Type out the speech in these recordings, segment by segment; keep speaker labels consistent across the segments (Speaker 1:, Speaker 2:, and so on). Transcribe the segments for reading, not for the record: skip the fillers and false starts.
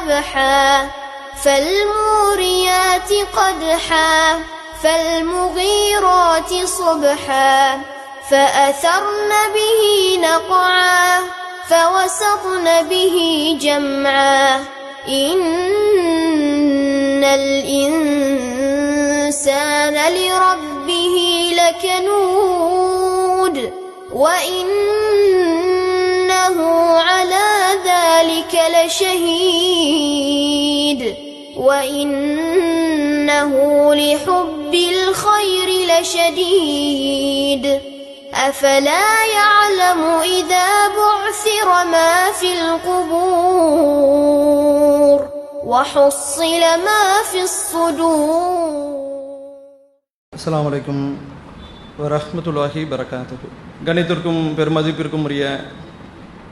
Speaker 1: قبحا فالموريات قدحا فالمغيرات صبحا فأثرن به نقعا فوسطن به جمعا إن الإنسان لربه لكنود وإنه على ذلك لشهيد وإنه لحب الخير لشديد أفلا يعلم إذا بعثر ما في القبور وحصل ما في الصدور.
Speaker 2: السلام عليكم வரஹ்மத்துல்லாஹி பரகாத்துஹு. கணித்திற்கும் பெருமதிப்பிற்கும் உரிய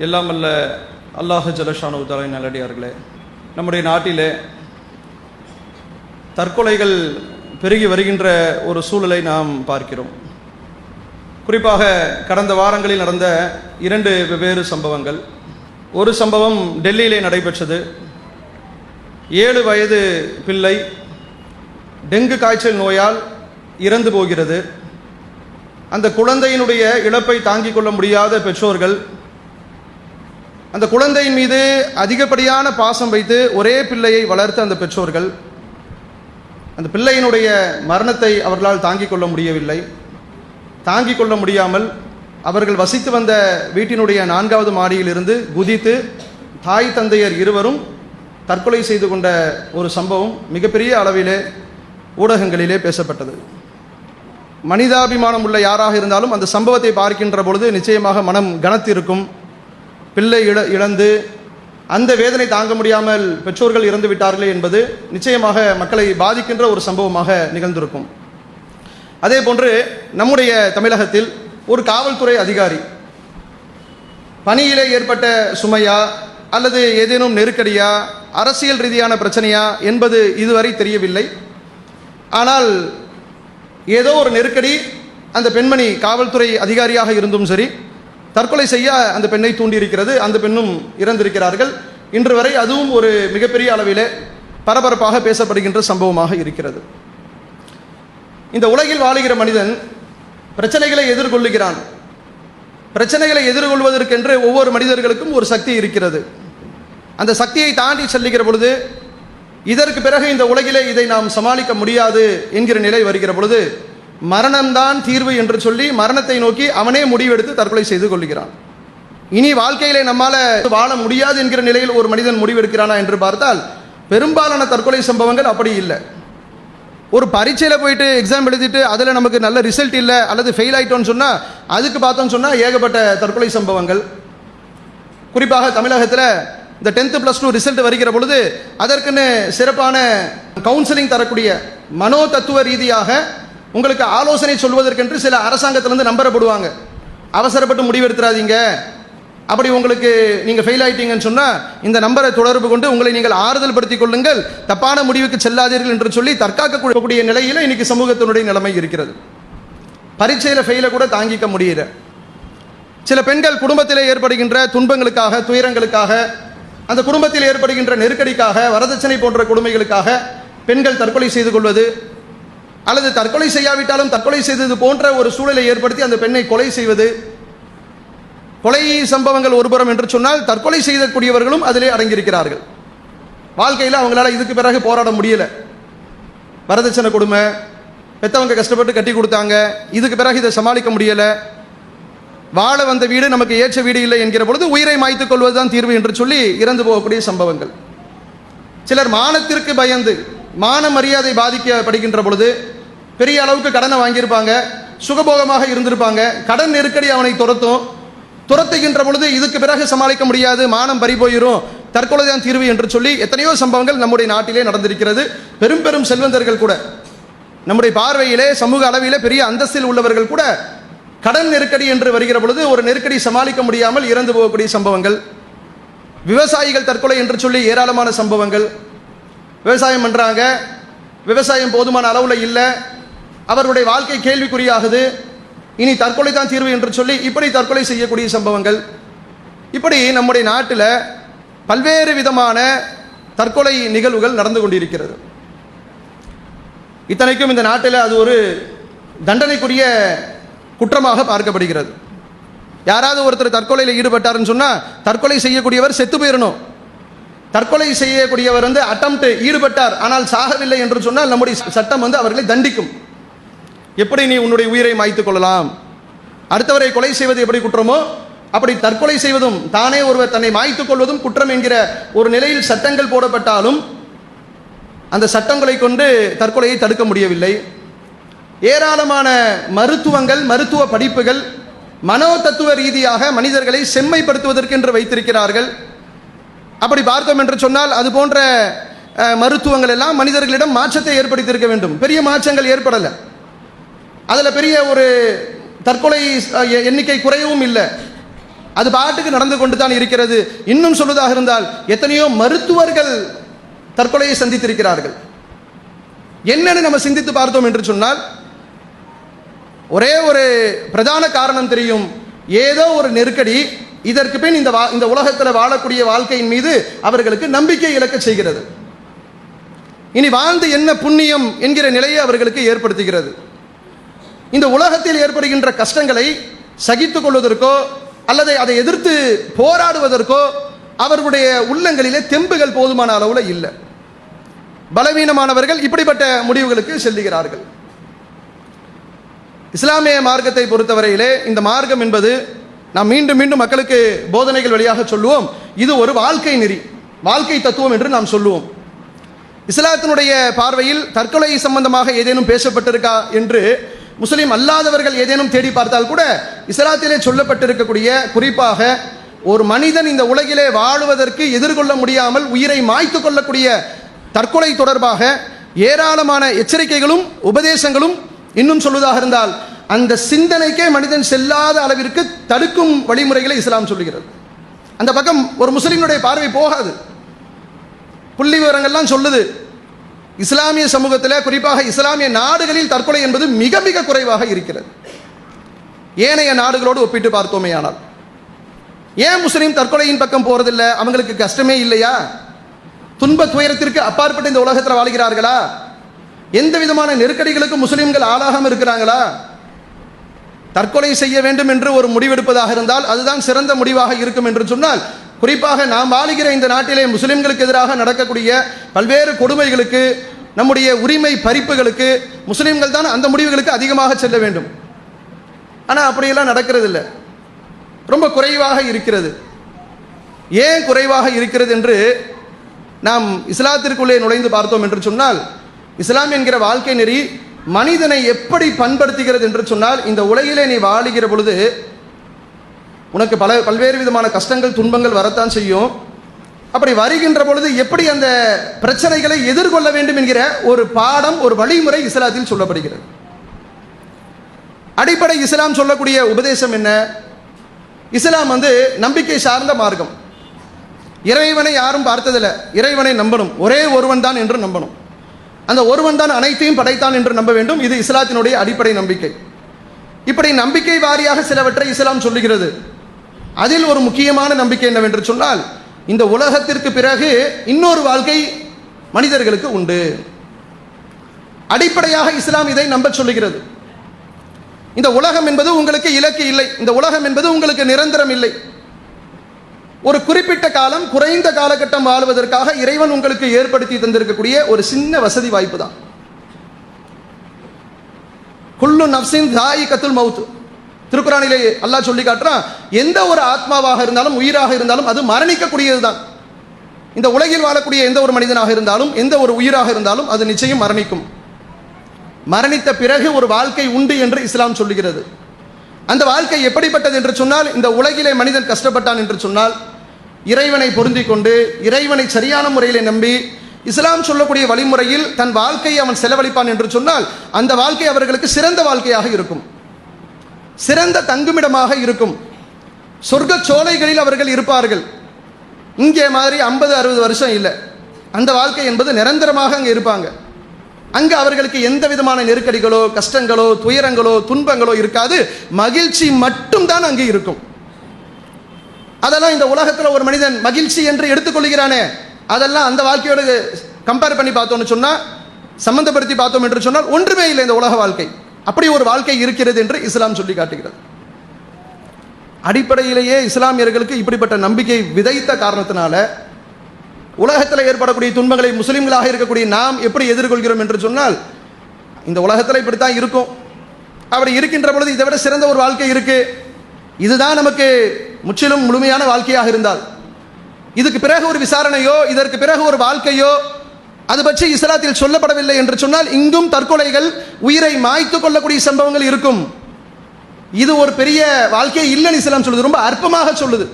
Speaker 2: எல்லாம் அல்ல அல்லாஹ் ஜல்லஷானு தஆலா நல்லடியார்களே, நம்முடைய நாட்டிலே தற்கொலைகள் பெருகி வருகின்ற ஒரு சூழலை நாம் பார்க்கிறோம். குறிப்பாக கடந்த வாரங்களில் நடந்த 2 வெவ்வேறு சம்பவங்கள். ஒரு சம்பவம் டெல்லியிலே நடைபெற்றது. 7 வயது பிள்ளை டெங்கு காய்ச்சல் நோயால் இறந்து போகிறது. அந்த குழந்தையினுடைய இழப்பை தாங்கிக் கொள்ள முடியாத பெற்றோர்கள் அந்த குழந்தையின் மீது அதிகப்படியான பாசம் வைத்து ஒரே பிள்ளையை வளர்த்த அந்த பெற்றோர்கள் அந்த பிள்ளையினுடைய மரணத்தை அவர்களால் தாங்கிக் கொள்ள முடியவில்லை. தாங்கிக் கொள்ள முடியாமல் அவர்கள் வசித்து வந்த வீட்டினுடைய 4வது மாடியிலிருந்து குதித்து தாய் தந்தையர் இருவரும் தற்கொலை செய்து கொண்ட ஒரு சம்பவம் மிகப்பெரிய அளவிலே ஊடகங்களிலே பேசப்பட்டது. மனிதாபிமானம் உள்ள யாராக இருந்தாலும் அந்த சம்பவத்தை பார்க்கின்ற பொழுது நிச்சயமாக மனம் கனத்திருக்கும். பிள்ளை இழந்து அந்த வேதனை தாங்க முடியாமல் பெற்றோர்கள் இறந்து விட்டார்களே என்பது நிச்சயமாக மக்களை பாதிக்கின்ற ஒரு சம்பவமாக நிகழ்ந்திருக்கும். அதே போன்று நம்முடைய தமிழகத்தில் ஒரு காவல்துறை அதிகாரி பணியிலே ஏற்பட்ட சுமையா அல்லது ஏதேனும் நெருக்கடியா அரசியல் ரீதியான பிரச்சனையா என்பது இதுவரை தெரியவில்லை. ஆனால் ஏதோ ஒரு நெருக்கடி அந்த பெண்மணி காவல்துறை அதிகாரியாக இருந்தும் சரி தற்கொலை செய்ய அந்த பெண்ணை தூண்டியிருக்கிறது. அந்த பெண்ணும் இறந்திருக்கிறார்கள். இன்று வரை அதுவும் ஒரு மிகப்பெரிய அளவிலே பரபரப்பாக பேசப்படுகின்ற சம்பவமாக இருக்கிறது. இந்த உலகில் வாழுகிற மனிதன் பிரச்சனைகளை எதிர்கொள்ளுகிறான். பிரச்சனைகளை எதிர்கொள்வதற்கென்று ஒவ்வொரு மனிதர்களுக்கும் ஒரு சக்தி இருக்கிறது. அந்த சக்தியை தாண்டி செல்லுகிற பொழுது இதற்கு பிறகு இந்த உலகிலே இதை நாம் சமாளிக்க முடியாது என்கிற நிலை வருகிற பொழுது மரணம்தான் தீர்வு என்று சொல்லி மரணத்தை நோக்கி அவனே முடிவெடுத்து தற்கொலை செய்து கொள்கிறான். இனி வாழ்க்கையிலே நம்மால வாழ முடியாது என்கிற நிலையில் ஒரு மனிதன் முடிவெடுக்கிறானா என்று பார்த்தால் பெரும்பாலான தற்கொலை சம்பவங்கள் அப்படி இல்லை. ஒரு பரீட்சையில் போயிட்டு எக்ஸாம் எழுதிட்டு அதில் நமக்கு நல்ல ரிசல்ட் இல்லை அல்லது ஃபெயில் ஆகிட்டோன்னு சொன்னால் அதுக்கு பார்த்தோன்னு சொன்னால் ஏகப்பட்ட தற்கொலை சம்பவங்கள். குறிப்பாக தமிழகத்தில் இந்த 10th +2 ரிசல்ட் வருகிற பொழுது அதற்குன்னு சிறப்பான கவுன்சிலிங் தரக்கூடிய மனோ தத்துவ ரீதியாக உங்களுக்கு ஆலோசனை சொல்வதற்கென்று சில அரசாங்கத்திலிருந்து நம்பரை போடுவாங்க. அவசரப்பட்டு முடிவெடுத்துறாதீங்க, அப்படி உங்களுக்கு நீங்கள் ஃபெயில் ஆகிட்டீங்கன்னு சொன்னால் இந்த நம்பரை தொடர்பு கொண்டு உங்களை நீங்கள் ஆறுதல் படுத்திக் கொள்ளுங்கள், தப்பான முடிவுக்கு செல்லாதீர்கள் என்று சொல்லி தற்காக்கக்கூடிய நிலையில் இன்னைக்கு சமூகத்தினுடைய நிலைமை இருக்கிறது. பரீட்சையில் ஃபெயிலை கூட தாங்கிக்க முடியல. சில பெண்கள் குடும்பத்திலே ஏற்படுகின்ற துன்பங்களுக்காக துயரங்களுக்காக அந்த குடும்பத்தில் ஏற்படுகின்ற நெருக்கடிக்காக வரதட்சணை போன்ற கொடுமைகளுக்காக பெண்கள் தற்கொலை செய்து கொள்வது அல்லது தற்கொலை செய்யாவிட்டாலும் தற்கொலை செய்தது போன்ற ஒரு சூழலை ஏற்படுத்தி அந்த பெண்ணை கொலை செய்வது. கொலை சம்பவங்கள் ஒருபுறம் என்று சொன்னால் தற்கொலை செய்யக்கூடியவர்களும் அதிலே அடங்கியிருக்கிறார்கள். வாழ்க்கையில் அவங்களால இதுக்கு பிறகு போராட முடியல. வரதட்சணை கொடுமை, பெற்றவங்க கஷ்டப்பட்டு கட்டி கொடுத்தாங்க, இதுக்கு பிறகு இதை சமாளிக்க முடியல, வாழ வந்த வீடு நமக்கு ஏற்ற வீடு இல்லை என்கிற பொழுது உயிரை மாய்த்துக் கொள்வதுதான் தீர்வு என்று சொல்லி இறந்து போகக்கூடிய சம்பவங்கள். சிலர் மானத்திற்கு பயந்து மான மரியாதை பாதிக்கப்படுகின்ற பொழுது பெரிய அளவுக்கு கடனை வாங்கியிருப்பாங்க, சுகபோகமாக இருந்திருப்பாங்க, கடன் நெருக்கடி அவனை துரத்துகின்ற பொழுது இதுக்கு பிறகு சமாளிக்க முடியாது, மானம் பறி போயிரும், தற்கொலை தான் தீர்வு என்று சொல்லி எத்தனையோ சம்பவங்கள் நம்முடைய நாட்டிலே நடந்திருக்கிறது. பெரும் பெரும் செல்வந்தர்கள் கூட நம்முடைய பார்வையிலே சமூக அளவிலே பெரிய அந்தஸ்தில் உள்ளவர்கள் கூட கடன் நெருக்கடி என்று வருகிற பொழுது ஒரு நெருக்கடி சமாளிக்க முடியாமல் இறந்து போகக்கூடிய சம்பவங்கள். விவசாயிகள் தற்கொலை என்று சொல்லி ஏராளமான சம்பவங்கள். விவசாயம் பண்றாங்க, விவசாயம் போதுமான அளவுல இல்லை, அவருடைய வாழ்க்கை கேள்விக்குறியாகுது, இனி தற்கொலை தான் தீர்வு என்று சொல்லி இப்படி தற்கொலை செய்யக்கூடிய சம்பவங்கள். இப்படி நம்முடைய நாட்டில் பல்வேறு விதமான தற்கொலை நிகழ்வுகள் நடந்து கொண்டிருக்கிறது. இத்தனைக்கும் இந்த நாட்டில் அது ஒரு தண்டனைக்குரிய குற்றமாக பார்க்கப்படுகிறது. யாராவது ஒருத்தர் தற்கொலையில் ஈடுபட்டாருன்னு சொன்னால் தற்கொலை செய்யக்கூடியவர் செத்து போயிடணும். தற்கொலை செய்யக்கூடியவர் அட்டம்ப்ட் ஈடுபட்டார் ஆனால் சாகவில்லை என்று சொன்னால் நம்முடைய சட்டம் அவர்களை தண்டிக்கும். எப்படி நீ உன்னுடைய உயிரை மாய்த்துக் கொள்ளலாம்? அடுத்தவரை கொலை செய்வது எப்படி குற்றமோ அப்படி தற்கொலை செய்வதும் தானே ஒருவர் தன்னை மாய்த்துக் கொள்வதும் குற்றம் என்கிற ஒரு நிலையில் சட்டங்கள் போடப்பட்டாலும் அந்த சட்டங்களை கொண்டு தற்கொலையை தடுக்க முடியவில்லை. ஏராளமான மருத்துவங்கள், மருத்துவ படிப்புகள் மனோ தத்துவ ரீதியாக மனிதர்களை செம்மைப்படுத்துவதற்கென்று வைத்திருக்கிறார்கள். அப்படி பார்த்தோம் என்று சொன்னால் அது போன்ற மருத்துவங்கள் எல்லாம் மனிதர்களிடம் மாற்றத்தை ஏற்படுத்தியிருக்க வேண்டும். பெரிய மாற்றங்கள் ஏற்படலை. அதில் பெரிய ஒரு தற்கொலை எண்ணிக்கை குறையவும் இல்லை. அது பாட்டுக்கு நடந்து கொண்டு தான் இருக்கிறது. இன்னும் சொல்வதாக இருந்தால் எத்தனையோ மருத்துவர்கள் தற்கொலையை சந்தித்திருக்கிறார்கள். என்னன்னு நம்ம சிந்தித்து பார்த்தோம் என்று சொன்னால் ஒரே ஒரு பிரதான காரணம் தெரியும். ஏதோ ஒரு நெருக்கடி இதற்கு பின் இந்த உலகத்தில் வாழக்கூடிய வாழ்க்கையின் மீது அவர்களுக்கு நம்பிக்கை இழக்க செய்கிறது. இனி வாழ்ந்து என்ன புண்ணியம் என்கிற நிலையை அவர்களுக்கு ஏற்படுத்துகிறது. இந்த உலகத்தில் ஏற்படுகின்ற கஷ்டங்களை சகித்துக் கொள்வதற்கோ அல்லது அதை எதிர்த்து போராடுவதற்கோ அவர்களுடைய உள்ளங்களிலே தெம்புகள் போதுமான அளவில் இல்லை. பலவீனமானவர்கள் இப்படிப்பட்ட முடிவுகளுக்கு செல்லுகிறார்கள். இஸ்லாமிய மார்க்கத்தை பொறுத்தவரையிலே இந்த மார்க்கம் என்பது நாம் மீண்டும் மீண்டும் மக்களுக்கு போதனைகள் வழியாக சொல்லுவோம், இது ஒரு வாழ்க்கை நெறி, வாழ்க்கை தத்துவம் என்று நாம் சொல்லுவோம். இஸ்லாத்தினுடைய பார்வையில் தற்கொலை சம்பந்தமாக ஏதேனும் பேசப்பட்டிருக்கா என்று முஸ்லிம் அல்லாதவர்கள் ஏதேனும் தேடி பார்த்தால் கூட இஸ்லாத்திலே சொல்லப்பட்டிருக்கக்கூடிய, குறிப்பாக ஒரு மனிதன் இந்த உலகிலே வாழுவதற்கு எதிர்கொள்ள முடியாமல் உயிரை மாய்த்து கொள்ளக்கூடிய தற்கொலை தொடர்பாக ஏராளமான எச்சரிக்கைகளும் உபதேசங்களும், இன்னும் சொல்வதாக இருந்தால் அந்த சிந்தனைக்கே மனிதன் செல்லாத அளவிற்கு தடுக்கும் வழிமுறைகளை இஸ்லாம் சொல்லுகிறது. அந்த பக்கம் ஒரு முஸ்லிமுடைய பார்வை போகாது. புள்ளி விவரங்கள்லாம் சொல்லுது, இஸ்லாமிய சமூகத்தில், குறிப்பாக இஸ்லாமிய நாடுகளில் தற்கொலை என்பது மிக மிக குறைவாக இருக்கிறது ஏனைய நாடுகளோடு ஒப்பிட்டு பார்த்தோமே. ஆனால் ஏன் முஸ்லீம் தற்கொலையின் பக்கம் போறதில்லை? அவங்களுக்கு கஷ்டமே இல்லையா? துன்ப துயரத்திற்கு அப்பாற்பட்டு இந்த உலகத்தில் வாழ்கிறார்களா? எந்த விதமான நெருக்கடிகளுக்கு முஸ்லிம்கள் ஆளாகாமல் இருக்கிறாங்களா? தற்கொலை செய்ய வேண்டும் என்று ஒரு முடிவெடுப்பதாக இருந்தால் அதுதான் சிறந்த முடிவாக இருக்கும் என்று சொன்னால், குறிப்பாக நாம் வாழுகிற இந்த நாட்டிலே முஸ்லிம்களுக்கு எதிராக நடக்கக்கூடிய பல்வேறு கொடுமைகளுக்கு, நம்முடைய உரிமை பறிப்புகளுக்கு முஸ்லிம்கள் தான் அந்த முடிவுகளுக்கு அதிகமாக செல்ல வேண்டும். ஆனால் அப்படியெல்லாம் நடக்கிறது இல்லை, ரொம்ப குறைவாக இருக்கிறது. ஏன் குறைவாக இருக்கிறது என்று நாம் இஸ்லாத்திற்குள்ளே நுழைந்து பார்த்தோம் என்று சொன்னால், இஸ்லாம் என்கிற வாழ்க்கை நெறி மனிதனை எப்படி பண்படுத்துகிறது என்று சொன்னால், இந்த உலகிலே நீ வாழுகிற பொழுது உனக்கு பல்வேறு விதமான கஷ்டங்கள், துன்பங்கள் வரத்தான் செய்யும். அப்படி வருகின்ற பொழுது எப்படி அந்த பிரச்சனைகளை எதிர்கொள்ள வேண்டும் என்கிற ஒரு பாடம், ஒரு வழிமுறை இஸ்லாத்தில் சொல்லப்படுகிறது. அடிப்படை இஸ்லாம் சொல்லக்கூடிய உபதேசம் என்ன? இஸ்லாம் நம்பிக்கை சார்ந்த மார்க்கம். இறைவனை யாரும் பார்த்ததில்லை, இறைவனை நம்பணும், ஒரே ஒருவன் தான் என்று நம்பணும். அந்த ஒருவன் தான் அனைத்தையும் படைத்தான் என்று நம்ப வேண்டும். இது இஸ்லாத்தினுடைய அடிப்படை நம்பிக்கை. இப்படி நம்பிக்கை வாரியாக சிலவற்றை இஸ்லாம் சொல்லுகிறது. அதில் ஒரு முக்கியமான நம்பிக்கை என்னவென்று சொன்னால், இந்த உலகத்திற்கு பிறகு இன்னொரு வாழ்க்கை மனிதர்களுக்கு உண்டு. அடிப்படையாக இஸ்லாம் இதை நம்ப சொல்லுகிறது. இந்த உலகம் என்பது உங்களுக்கு இலக்கு இல்லை, இந்த உலகம் என்பது உங்களுக்கு நிரந்தரம் இல்லை. ஒரு குறிப்பிட்ட காலம், குறைந்த காலகட்டம் வாழ்வதற்காக இறைவன் உங்களுக்கு ஏற்படுத்தி தந்திருக்கக்கூடிய ஒரு சின்ன வசதி வாய்ப்பு தான். குல்லு நஃப்ஸின் தாயிகத்துல் மவுத், திருக்குறானிலே அல்லாஹ் சொல்லி காட்டுறான், எந்த ஒரு ஆத்மாவாக இருந்தாலும், உயிராக இருந்தாலும் அது மரணிக்கக்கூடியது தான். இந்த உலகில் வாழக்கூடிய எந்த ஒரு மனிதனாக இருந்தாலும், எந்த ஒரு உயிராக இருந்தாலும் அது நிச்சயம் மரணிக்கும். மரணித்த பிறகு ஒரு வாழ்க்கை உண்டு என்று இஸ்லாம் சொல்லுகிறது. அந்த வாழ்க்கை எப்படிப்பட்டது என்று சொன்னால், இந்த உலகிலே மனிதன் கஷ்டப்பட்டான் என்று சொன்னால், இறைவனை பொருந்திக் கொண்டு இறைவனை சரியான முறையில் நம்பி இஸ்லாம் சொல்லக்கூடிய வழிமுறையில் தன் வாழ்க்கையை அவன் செலவழிப்பான் என்று சொன்னால், அந்த வாழ்க்கை அவர்களுக்கு சிறந்த வாழ்க்கையாக இருக்கும், சிறந்த தங்குமிடமாக இருக்கும். சொர்க்க சோலைகளில் அவர்கள் இருப்பார்கள். இங்கே மாதிரி 50-60 வருஷம் இல்லை, அந்த வாழ்க்கை என்பது நிரந்தரமாக அங்கே இருப்பாங்க. அங்கு அவர்களுக்கு எந்த விதமான நெருக்கடிகளோ, கஷ்டங்களோ, துயரங்களோ, துன்பங்களோ இருக்காது. மகிழ்ச்சி மட்டும்தான் அங்கே இருக்கும். அதெல்லாம் இந்த உலகத்தில் ஒரு மனிதன் மகிழ்ச்சி என்று எடுத்துக்கொள்கிறானே, அதெல்லாம் அந்த வாழ்க்கையோடு கம்பேர் பண்ணி பார்த்தோம்னு சொன்னால், சம்பந்தப்படுத்தி பார்த்தோம் என்று சொன்னால் ஒன்றுமே இல்லை இந்த உலக வாழ்க்கை. அப்படி ஒரு வாழ்க்கை இருக்கிறது என்று இஸ்லாம் சொல்லி காட்டுகிறது. அடிப்படையிலேயே இஸ்லாமியர்களுக்கு இப்படிப்பட்ட நம்பிக்கை விதைத்த காரணத்தினால உலகத்தில் ஏற்படக்கூடிய துன்பங்களை முஸ்லிம்களாக இருக்கக்கூடிய நாம் எப்படி எதிர்கொள்கிறோம் என்று சொன்னால், இந்த உலகத்தில் இப்படித்தான் இருக்கும், அப்படி இருக்கின்ற பொழுது இதை விட சிறந்த ஒரு வாழ்க்கை இருக்கு, இதுதான் நமக்கு முற்றிலும் முழுமையான வாழ்க்கையாக இருந்தால், இதுக்கு பிறகு ஒரு விசாரணையோ இதற்கு பிறகு ஒரு வாழ்க்கையோ அது பற்றி இஸ்லாத்தில் சொல்லப்படவில்லை என்று சொன்னால், இங்கும் தற்கொலைகள், உயிரை மாய்த்து கொள்ளக்கூடிய சம்பவங்கள் இருக்கும். இது ஒரு பெரிய வாழ்க்கையே இல்லைன்னு இஸ்லாம் சொல்லுது, ரொம்ப அற்பமாக சொல்லுது.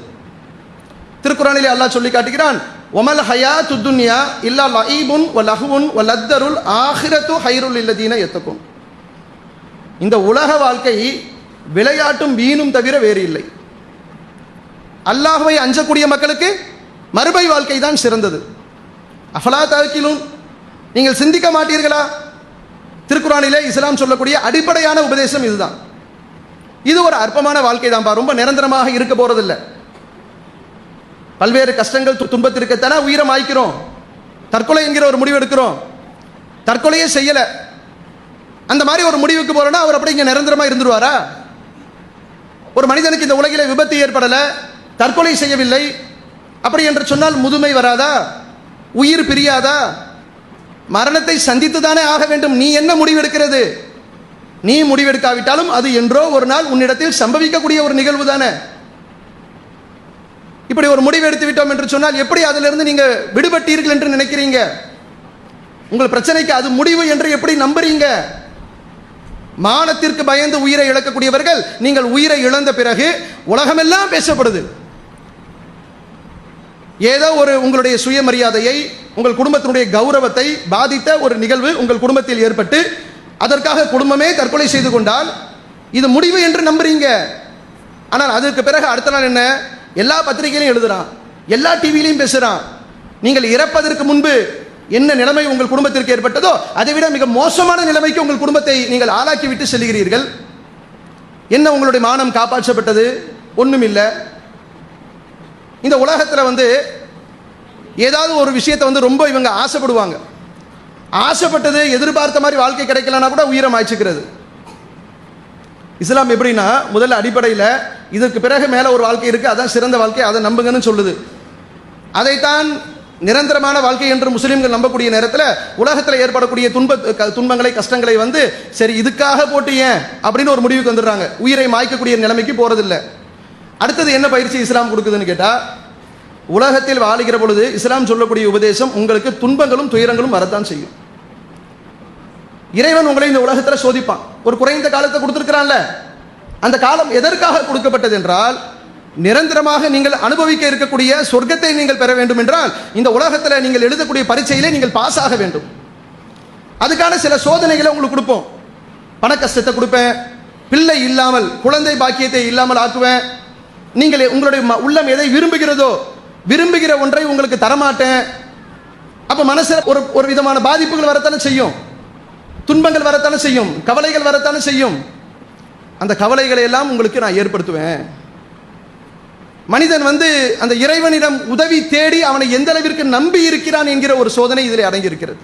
Speaker 2: திருக்குறானிலே அல்லாஹ் சொல்லி காட்டுகிறான், ஒமல் ஹயாத்து துன்யா இல்லா லஈபுன் வ லஹ்வுன் வ லத்தருல் ஆஹிரத்து ஹைருல் லில்லதீன யத்தகுன். இந்த உலக வாழ்க்கை விளையாட்டும் வீணும் தவிர வேறு இல்லை. அல்லாஹ்வை அஞ்சக்கூடிய மக்களுக்கு மறுமை வாழ்க்கை தான் சிறந்தது. அஃபலா தஅக்கிலூன், நீங்கள் சிந்திக்க மாட்டீர்களா? திருக்குறானிலே இஸ்லாம் சொல்லக்கூடிய அடிப்படையான உபதேசம் இதுதான். இது ஒரு அற்பமான வாழ்க்கை தான்ப்பா, ரொம்ப நிரந்தரமாக இருக்க போறதில்லை. பல்வேறு கஷ்டங்கள் துன்பத்திற்குத்தானே உயிரை மாய்க்கிறோம். தற்கொலை என்கிற ஒரு முடிவு எடுக்கிறோம், தற்கொலையே செய்யல, அந்த மாதிரி ஒரு முடிவுக்கு போறோம்னா அவர் அப்படி இங்க நிரந்தரமா இருந்துருவாரா? ஒரு மனிதனுக்கு இந்த உலகிலே விபத்து ஏற்படல, தற்கொலை செய்யவில்லை, அப்படி என்று சொன்னால் முதுமை வராதா? உயிர் பிரியாதா? மரணத்தை சந்தித்து தானே ஆக வேண்டும். நீ என்ன முடிவெடுக்கிறது? நீ முடிவெடுக்காவிட்டாலும் அது என்றோ ஒரு நாள் உன்னிடத்தில் சம்பவிக்கக்கூடிய ஒரு நிகழ்வு தானே. இப்படி ஒரு முடிவு எடுத்து விட்டோம் என்று சொன்னால் எப்படி அதிலிருந்து நீங்க விடுபட்டீர்கள் என்று நினைக்கிறீங்க? உங்கள் பிரச்சனைக்கு அது முடிவு என்று எப்படி நம்புறீங்க? மானத்திற்கு பயந்து உயிரை இழக்கக்கூடியவர்கள், நீங்கள் உயிரை இழந்த பிறகு உலகமெல்லாம் பேசப்படுது. ஏதோ ஒரு உங்களுடைய சுயமரியாதையை, உங்கள் குடும்பத்தினுடைய கௌரவத்தை பாதித்த ஒரு நிகழ்வு உங்கள் குடும்பத்தில் ஏற்பட்டு அதற்காக குடும்பமே தற்கொலை செய்து கொண்டால் இது முடிவு என்று நம்புறீங்க. ஆனால் அதற்கு பிறகு அடுத்த நாள் என்ன? எல்லா பத்திரிகையிலையும் எழுதுறான், எல்லா டிவிலையும் பேசுறான். நீங்கள் இறப்பதற்கு முன்பு என்ன நிலைமை உங்கள் குடும்பத்திற்கு ஏற்பட்டதோ அதை விட மிக மோசமான நிலைமைக்கு உங்கள் குடும்பத்தை நீங்கள் ஆளாக்கி விட்டு செல்கிறீர்கள். என்ன உங்களுடைய மானம் காப்பாற்றப்பட்டது? ஒண்ணும் இல்லை. இந்த உலகத்தில் ஏதாவது ஒரு விஷயத்தை ரொம்ப இவங்க ஆசைப்படுவாங்க. ஆசைப்பட்டது எதிர்பார்த்த மாதிரி வாழ்க்கை கிடைக்கலன்னா கூட உயிரை மாய்ச்சிக்கிறது. இஸ்லாம் எப்படின்னா, முதல்ல அடிப்படையில் இதற்கு பிறகு மேலே ஒரு வாழ்க்கை இருக்கு, அதான் சிறந்த வாழ்க்கை, அதை நம்புங்கன்னு சொல்லுது. அதைத்தான் நிரந்தரமான வாழ்க்கை என்று முஸ்லீம்கள் நம்பக்கூடிய நேரத்தில் உலகத்தில் ஏற்படக்கூடிய துன்பங்களை கஷ்டங்களை சரி இதுக்காக போட்டு ஏன் அப்படின்னு ஒரு முடிவுக்கு வந்துடுறாங்க. உயிரை மாய்க்கக்கூடிய நிலைமைக்கு போறதில்லை. அடுத்தது என்ன பயிற்சி இஸ்லாம் கொடுக்குதுன்னு கேட்டால், உலகத்தில் வாழுகிற பொழுது இஸ்லாம் சொல்லக்கூடிய உபதேசம், உங்களுக்கு துன்பங்களும் துயரங்களும் வரத்தான் செய்யும். இறைவன் உங்களை இந்த உலகத்தில் சோதிப்பான். ஒரு குறைந்த காலத்தை கொடுத்திருக்கிறான்ல, அந்த காலம் எதற்காக கொடுக்கப்பட்டது என்றால், நிரந்தரமாக நீங்கள் அனுபவிக்க இருக்கக்கூடிய சொர்க்கத்தை நீங்கள் பெற வேண்டும் என்றால் இந்த உலகத்தில் நீங்கள் எழுதக்கூடிய பரீட்சையிலே நீங்கள் பாஸ் ஆக வேண்டும். அதுக்கான சில சோதனைகளை உங்களுக்கு கொடுப்போம். பண கஷ்டத்தை கொடுப்பேன், பிள்ளை இல்லாமல் குழந்தை பாக்கியத்தை இல்லாமல் ஆக்குவேன், நீங்கள் உங்களுடைய உள்ளம் எதை விரும்புகிறதோ விரும்புகிற ஒன்றை உங்களுக்கு தரமாட்டேன். அப்ப மனசில் ஒரு விதமான பாதிப்புகள் வரத்தானே செய்யும், துன்பங்கள் வரத்தானே செய்யும், கவலைகள் வரத்தானே செய்யும். அந்த கவலைகளை எல்லாம் உங்களுக்கு நான் ஏற்படுத்துவேன். மனிதன் அந்த இறைவனிடம் உதவி தேடி அவனை எந்த அளவிற்கு நம்பி இருக்கிறான் என்கிற ஒரு சோதனை இதில் அடங்கி இருக்கிறது.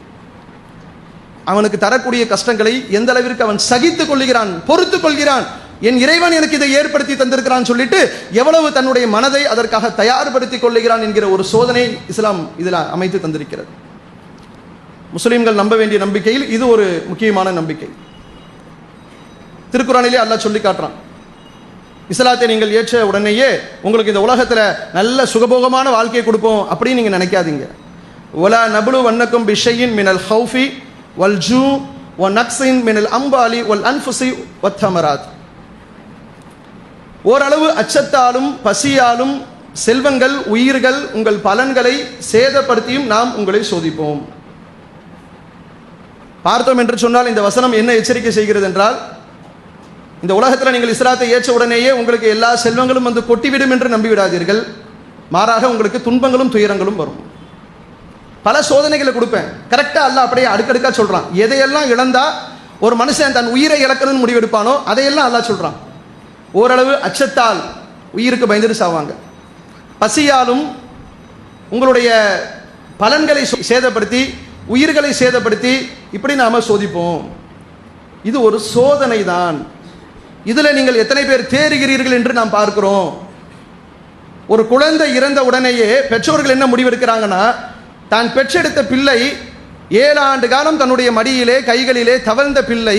Speaker 2: அவனுக்கு தரக்கூடிய கஷ்டங்களை எந்த அளவிற்கு அவன் சகித்துக் கொள்கிறான், பொறுத்துக் கொள்கிறான். என் இறைவன் எனக்கு இதை ஏற்படுத்தி தந்திருக்கிறான் சொல்லிட்டு எவ்வளவு தன்னுடைய மனதை அதற்காக தயார்படுத்திக் கொள்ளுகிறான் என்கிற ஒரு சோதனை இஸ்லாம் இதில் அமைத்து தந்திருக்கிறது. முஸ்லிம்கள் நம்ப வேண்டிய நம்பிக்கையில் இது ஒரு முக்கியமான நம்பிக்கை. திருக்குறானிலே அல்லாஹ் சொல்லி காட்டுறான், இஸ்லாத்தை நீங்கள் ஏற்ற உடனேயே உங்களுக்கு இந்த உலகத்தில் நல்ல சுகபோகமான வாழ்க்கையை கொடுப்போம் அப்படின்னு நீங்க நினைக்காதீங்க. ஒலா நபுலு வன்னக்கும் பிஷையின் மினல் ஹவுஃபி வல் ஜூ வ நக்ஸின் மினல் அம்பாலி வல் அன்ஃபுஸி வத்தமராத். ஓரளவு அச்சத்தாலும் பசியாலும் செல்வங்கள் உயிர்கள் உங்கள் பலன்களை சேதப்படுத்தியும் நாம் உங்களை சோதிப்போம். பார்த்தோம் என்று சொன்னால் இந்த வசனம் என்ன எச்சரிக்கை செய்கிறது என்றால், இந்த உலகத்தில் நீங்கள் இஸ்லாத்தை ஏற்ற உடனேயே உங்களுக்கு எல்லா செல்வங்களும் கொட்டிவிடும் என்று நம்பிவிடாதீர்கள். மாறாக உங்களுக்கு துன்பங்களும் துயரங்களும் வரும். பல சோதனைகளை கொடுப்பேன். கரெக்டா அல்லாஹ் அப்படியே அடுக்கடுக்கா சொல்றான். எதையெல்லாம் இழந்தா ஒரு மனுஷன் தன் உயிரை இழக்கணும்னு முடிவெடுப்பானோ அதையெல்லாம் அல்லாஹ் சொல்றான். ஓரளவு அச்சத்தால் உயிருக்கு பயந்துட்டு சாவாங்க, பசியாலும் உங்களுடைய பலன்களை சேதப்படுத்தி, உயிர்களை சேதப்படுத்தி இப்படி நாம சோதிப்போம். இது ஒரு சோதனை தான். இதுல நீங்கள் எத்தனை பேர் தேறுகிறீர்கள் என்று நாம் பார்க்கிறோம். ஒரு குழந்தை இறந்த உடனேயே பெற்றோர்கள் என்ன முடிவெடுக்கிறாங்கன்னா, தான் பெற்றெடுத்த பிள்ளை 7 ஆண்டு காலம் தன்னுடைய மடியிலே கைகளிலே தவழ்ந்த பிள்ளை,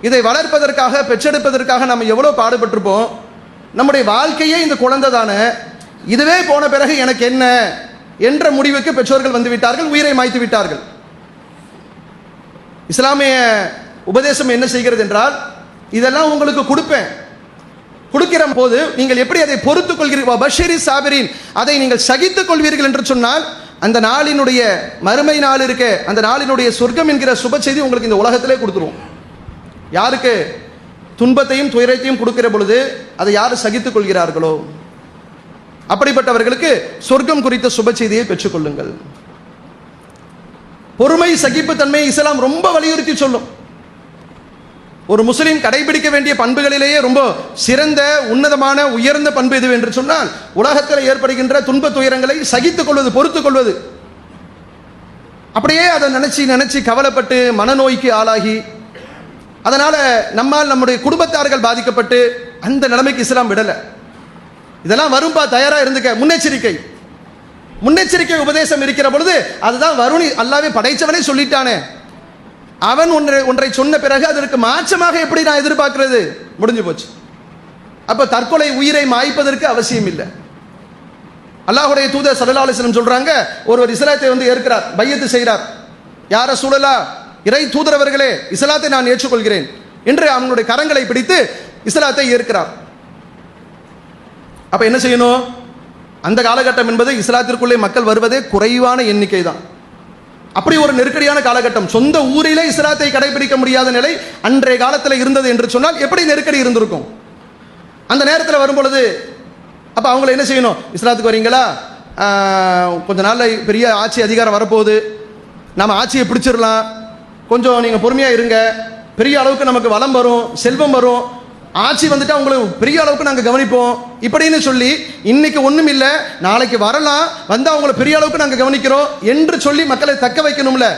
Speaker 2: இதை வளர்ப்பதற்காக பெற்றெடுப்பதற்காக நம்ம எவ்வளவு பாடுபட்டிருப்போம். நம்முடைய வாழ்க்கையே இந்த குழந்தை தானே, இதுவே போன பிறகு எனக்கு என்ன என்ற முடிவுக்கு பெற்றோர்கள் வந்து விட்டார்கள், உயிரை மாய்த்து விட்டார்கள். இஸ்லாமிய உபதேசம் என்ன செய்கிறது என்றால், இதெல்லாம் உங்களுக்கு கொடுப்பேன், கொடுக்கிற போது நீங்கள் எப்படி அதை பொறுத்துக் கொள்கிறீர்கள், பஷரி சாபிரின், அதை நீங்கள் சகித்துக் கொள்வீர்கள் என்று சொன்னால் அந்த நாளினுடைய மறுமை நாள் இருக்க, அந்த நாளினுடைய சொர்க்கம் என்கிற சுப செய்தி உங்களுக்கு இந்த உலகத்திலே கொடுத்துருவோம். யாருக்கு துன்பத்தையும் துயரத்தையும் கொடுக்கிற பொழுது அதை யார் சகித்துக் கொள்கிறார்களோ அப்படிப்பட்டவர்களுக்கு சொர்க்கம் குறித்த சுப செய்தியை பெற்றுக்கொள்ளுங்கள். பொறுமை, சகிப்புத்தன்மை இஸ்லாம் ரொம்ப வலியுறுத்தி சொல்லும். ஒரு முஸ்லிம் கடைபிடிக்க வேண்டிய பண்புகளிலேயே ரொம்ப சிறந்த, உன்னதமான, உயர்ந்த பண்பு எது என்று சொன்னால், உலகத்தில் ஏற்படுகின்ற துன்ப துயரங்களை சகித்துக் கொள்வது, பொறுத்துக் கொள்வது. அப்படியே அதை நினைச்சு நினைச்சு கவலைப்பட்டு மனநோய்க்கு ஆளாகி, அதனால நம்மால் நம்முடைய குடும்பத்தார்கள் பாதிக்கப்பட்டு அந்த நிலைமைக்கு இஸ்லாம் விடல. இதெல்லாம் வரும்பா, தயாரா இருந்துக்க, முன்னெச்சரிக்கை. முன்னெச்சரிக்கை உபதேசம் இருக்கிற பொழுது அதுதான் வருணி, அல்லாவே படைச்சவனே சொல்லிட்டானே, அவன் ஒன்றை சொன்ன பிறகு அதற்கு மாற்றமாக எப்படி நான் எதிர்பார்க்கிறது? முடிஞ்சு போச்சு. அப்ப தற்கொலை உயிரை மாய்ப்பதற்கு அவசியம் இல்லை. அல்லாஹ்வுடைய தூதர் ஸல்லல்லாஹு அலைஹி வஸல்லம் சொல்றாங்க, ஒருவர் இஸ்லாத்தை ஏற்கிறார், பையத்து செய்கிறார். யார ரசூலல்லாஹ், இறை தூதரவர்களே, இஸ்லாத்தை நான் ஏற்றுக்கொள்கிறேன் என்று அவனுடைய கரங்களை பிடித்து இஸ்லாத்தை ஏற்கிறார். அப்ப என்ன செய்யணும்? அந்த காலகட்டம் என்பது இஸ்லாத்திற்குள்ளே மக்கள் வருவதே குறைவான எண்ணிக்கை தான். அப்படி ஒரு நெருக்கடியான காலகட்டம். சொந்த ஊரிலே இஸ்லாத்தை கடைபிடிக்க முடியாத நிலை அன்றைய காலத்தில் இருந்தது என்று சொன்னால் எப்படி நெருக்கடி இருந்திருக்கும்? அந்த நேரத்தில் வரும்பொழுது அப்ப அவங்களை என்ன செய்யணும்? இஸ்லாத்துக்கு வரீங்களா, கொஞ்ச நாள்ல பெரிய ஆட்சி அதிகாரம் வரப்போகுது, நம்ம ஆட்சியை பிடிச்சிடலாம், கொஞ்சம் நீங்க பொறுமையா இருங்க, பெரிய அளவுக்கு நமக்கு வளம் வரும், செல்வம் வரும், ஆட்சி வந்துட்டா உங்களுக்கு பெரிய அளவுக்கு நாங்கள் கவனிப்போம் இப்படின்னு சொல்லி, இன்னைக்கு ஒன்றும் இல்லை நாளைக்கு வரலாம், வந்தால் அவங்களை பெரிய அளவுக்கு நாங்கள் கவனிக்கிறோம் என்று சொல்லி மக்களை தக்க வைக்கணும்ல.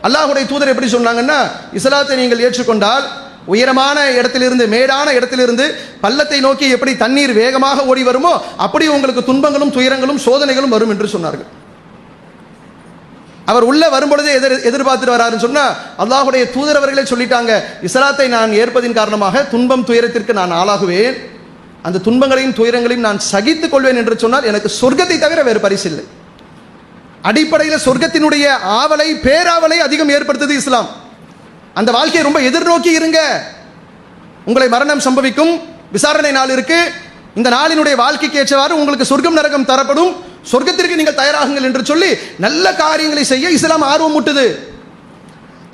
Speaker 2: அல்லாஹ்வுடைய தூதர் எப்படி சொன்னாங்கன்னா, இஸ்லாத்தை நீங்கள் ஏற்றுக்கொண்டால் உயரமான இடத்திலிருந்து, மேடான இடத்திலிருந்து பள்ளத்தை நோக்கி எப்படி தண்ணீர் வேகமாக ஓடி வருமோ அப்படி உங்களுக்கு துன்பங்களும் துயரங்களும் சோதனைகளும் வரும் என்று சொன்னார்கள். அவர் உள்ள வரும்பொழுதே எதிர்பார்த்துட்டு வராருன்னு சொன்னா, அல்லாஹ்வுடைய தூதர் அவர்களே சொல்லிட்டாங்க, இஸ்லாத்தை நான் ஏற்பதின் காரணமாக துன்பம் துயரத்திற்கு நான் ஆளாகுவேன், அந்த துன்பங்களையும் துயரங்களையும் நான் சகித்துக் கொள்வேன் என்று சொன்னால் எனக்கு சொர்க்கத்தை தவிர வேறு பரிசு இல்லை. அடிப்படையில் சொர்க்கத்தினுடைய ஆவலை, பேராவலை அதிகம் ஏற்படுத்துது இஸ்லாம். அந்த வாழ்க்கையை ரொம்ப எதிர்நோக்கி இருங்க. உங்களை மரணம் சம்பவிக்கும், விசாரணை நாள் இருக்கு, இந்த நாளினுடைய வாழ்க்கைக்கு ஏற்றவாறு உங்களுக்கு சொர்க்கம் நரகம் தரப்படும், சொர்க்கத்திற்கு நீங்கள் தயாராகுங்கள் என்று சொல்லி நல்ல காரியங்களை செய்ய இஸ்லாம் ஆர்வம் ஊட்டுது.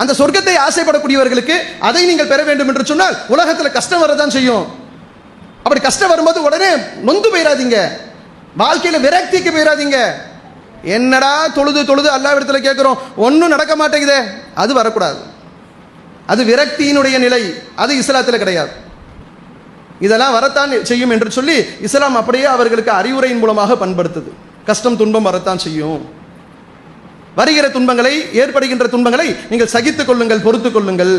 Speaker 2: அந்த சொர்க்கத்தை ஆசைப்படக்கூடியவர்களுக்கு அதை நீங்கள் பெற வேண்டும் என்று சொன்னால் உலகத்தில் கஷ்டம் வரதான் செய்யும். அப்படி கஷ்டம் வரும்போது உடனே நொந்து போயிடாதீங்க, வாழ்க்கையில விரக்திக்கு போயிடாதீங்க. என்னடா தொழுது தொழுது அல்லாஹ்விடத்தில் கேட்கிறோம், ஒன்றும் நடக்க மாட்டேங்குதே, அது வரக்கூடாது. அது விரக்தியினுடைய நிலை, அது இஸ்லாத்தில் கிடையாது. இதெல்லாம் வரத்தான் செய்யும் என்று சொல்லி இஸ்லாம் அப்படியே அவர்களுக்கு அறிவுரையின் மூலமாக பண்படுத்துது. கஷ்டம் துன்பம் வரத்தான் செய்யும், வருகிற துன்பங்களை, ஏற்படுகின்ற துன்பங்களை நீங்கள் சகித்துக் கொள்ளுங்கள், பொறுத்துக் கொள்ளுங்கள்.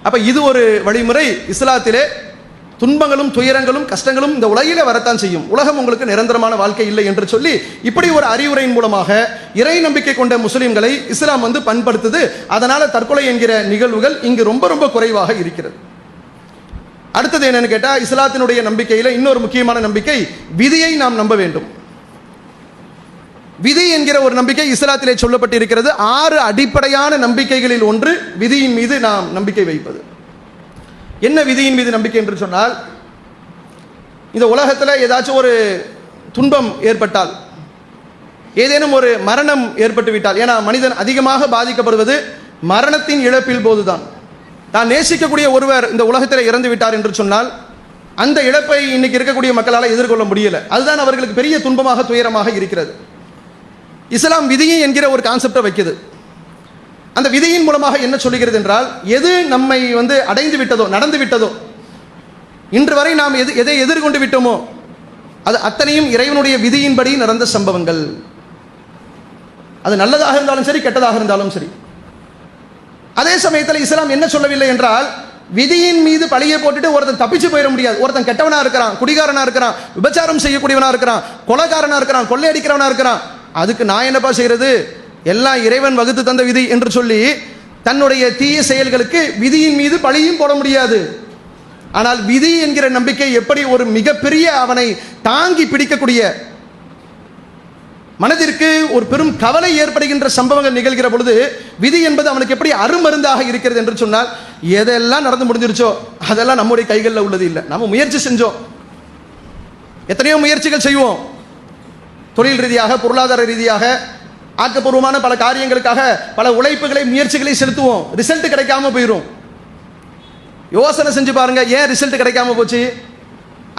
Speaker 2: அப்ப இது ஒரு வழிமுறை. இஸ்லாத்திலே துன்பங்களும் துயரங்களும் கஷ்டங்களும் இந்த உலகிலே வரத்தான் செய்யும், உலகம் உங்களுக்கு நிரந்தரமான வாழ்க்கை இல்லை என்று சொல்லி இப்படி ஒரு அறிவுரையின் மூலமாக இறை நம்பிக்கை கொண்ட முஸ்லிம்களை இஸ்லாம் பண்படுத்துது. அதனால தற்கொலை என்கிற நிகழ்வுகள் இங்கு ரொம்ப ரொம்ப குறைவாக இருக்கிறது. அடுத்தது என்னன்னு கேட்டா, இஸ்லாத்தினுடைய நம்பிக்கையில இன்னொரு முக்கியமான நம்பிக்கை, விதியை நாம் நம்ப வேண்டும். விதி என்கிற ஒரு நம்பிக்கை இஸ்லாத்திலே சொல்லப்பட்டு இருக்கிறது. 6 அடிப்படையான நம்பிக்கைகளில் ஒன்று விதியின் மீது நாம் நம்பிக்கை வைப்பது. என்ன விதியின் மீது நம்பிக்கை என்று சொன்னால், இந்த உலகத்தில் ஏதாச்சும் ஒரு துன்பம் ஏற்பட்டால், ஏதேனும் ஒரு மரணம் ஏற்பட்டு விட்டால், ஏன்னா மனிதன் அதிகமாக பாதிக்கப்படுவது மரணத்தின் இழப்பில் போதுதான். தான் நேசிக்கக்கூடிய ஒருவர் இந்த உலகத்தில் இறந்து விட்டார் என்று சொன்னால் அந்த இழப்பை இன்னைக்கு இருக்கக்கூடிய மக்களால் எதிர்கொள்ள முடியல, அதுதான் அவர்களுக்கு பெரிய துன்பமாக துயரமாக இருக்கிறது. இஸ்லாம் விதியை என்கிற ஒரு கான்செப்டை வைக்குது. அந்த விதியின் மூலமாக என்ன சொல்லுகிறது என்றால், எது நம்மை அடைந்து விட்டதோ, நடந்து விட்டதோ, இன்று வரை நாம் எதை எதிர்கொண்டு விட்டோமோ அது அத்தனையும் இறைவனுடைய விதியின்படி நடந்த சம்பவங்கள். அது நல்லதாக இருந்தாலும் சரி, கெட்டதாக இருந்தாலும் சரி. அதே சமயத்தில் இஸ்லாம் என்ன சொல்லவில்லை என்றால், விதியின் மீது பழியை போட்டுட்டு ஒருத்தன் தப்பிச்சு போயிட முடியாது. ஒருத்தன் கெட்டவனா இருக்கிறான், குடிகாரனா இருக்கிறான், விபச்சாரம் செய்யக்கூடியவனா இருக்கிறான், கொலைகாரனா இருக்கிறான், கொள்ளையடிக்கிறவனா இருக்கிறான், அதுக்கு நான் என்னப்பா செய்யறது, எல்லாம் இறைவன் வகுத்து தந்த விதி என்று சொல்லி தன்னுடைய தீய செயல்களுக்கு விதியின் மீது பழியும் போட முடியாது. ஆனால் விதி என்கிற நம்பிக்கை எப்படி ஒரு மிகப்பெரிய அவனை தாங்கி பிடிக்கக்கூடிய, மனதிற்கு ஒரு பெரும் கவலை ஏற்படுகின்ற சம்பவங்கள் நிகழ்கிற பொழுது விதி என்பது அவனுக்கு எப்படி அருமருந்தாக இருக்கிறது என்று சொன்னால், எதெல்லாம் நடந்து முடிஞ்சிருச்சோ அதெல்லாம் நம்முடைய கைகளில் உள்ளது இல்லை. நம்ம முயற்சி செஞ்சோம், எத்தனையோ முயற்சிகள் செய்வோம், தொழில் ரீதியாக, பொருளாதார ரீதியாக, ஆக்கப்பூர்வமான பல காரியங்களுக்காக பல உழைப்புகளை, முயற்சிகளை செலுத்துவோம், ரிசல்ட் கிடைக்காம போயிடும். யோசனை செஞ்சு பாருங்க, ஏன் ரிசல்ட் கிடைக்காம போச்சு?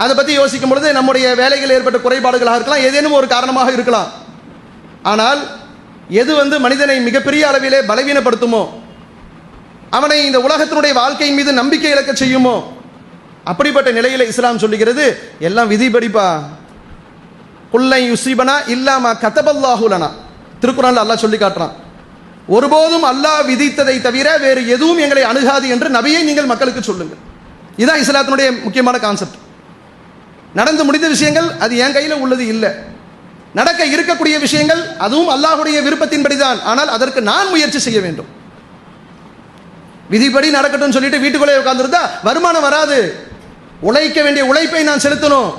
Speaker 2: அதை பத்தி யோசிக்கும் பொழுது நம்முடைய வேலைகள் ஏற்பட்ட குறைபாடுகளாக இருக்கலாம், ஏதேனும் ஒரு காரணமாக இருக்கலாம். ஆனால் எது மனிதனை மிகப்பெரிய அளவிலே பலவீனப்படுத்துமோ, அவனை இந்த உலகத்தினுடைய வாழ்க்கையின் மீது நம்பிக்கை இழக்க செய்யுமோ, அப்படிப்பட்ட நிலையில இஸ்லாம் சொல்லுகிறது, எல்லாம் விதிபடிப்பா. குல்லை யுஸிபனா இல்லாமா கதபல்லாஹு லனா, திருக்குறான்ல அல்லாஹ் சொல்லி காட்டுறான், ஒருபோதும் அல்லாஹ் விதித்ததை தவிர வேறு எதுவும் எங்களை அணுகாது என்று நபியை நீங்கள் மக்களுக்கு சொல்லுங்கள். இதுதான் இஸ்லாத்தினுடைய முக்கியமான கான்செப்ட். நடந்து முடிந்த விஷயங்கள் அது என் கையில் உள்ளது இல்லை, நடக்க இருக்கக்கூடிய விஷயங்கள் அதுவும் அல்லாஹ்வுடைய விருப்பத்தின்படிதான், ஆனால் அதற்கு நான் முயற்சி செய்ய வேண்டும். விதிப்படி நடக்கட்டும் சொல்லிட்டு வீட்டுக்குள்ளே உட்கார்ந்துருந்தா வருமானம் வராது. உழைக்க வேண்டிய உழைப்பை நான் செலுத்தணும்.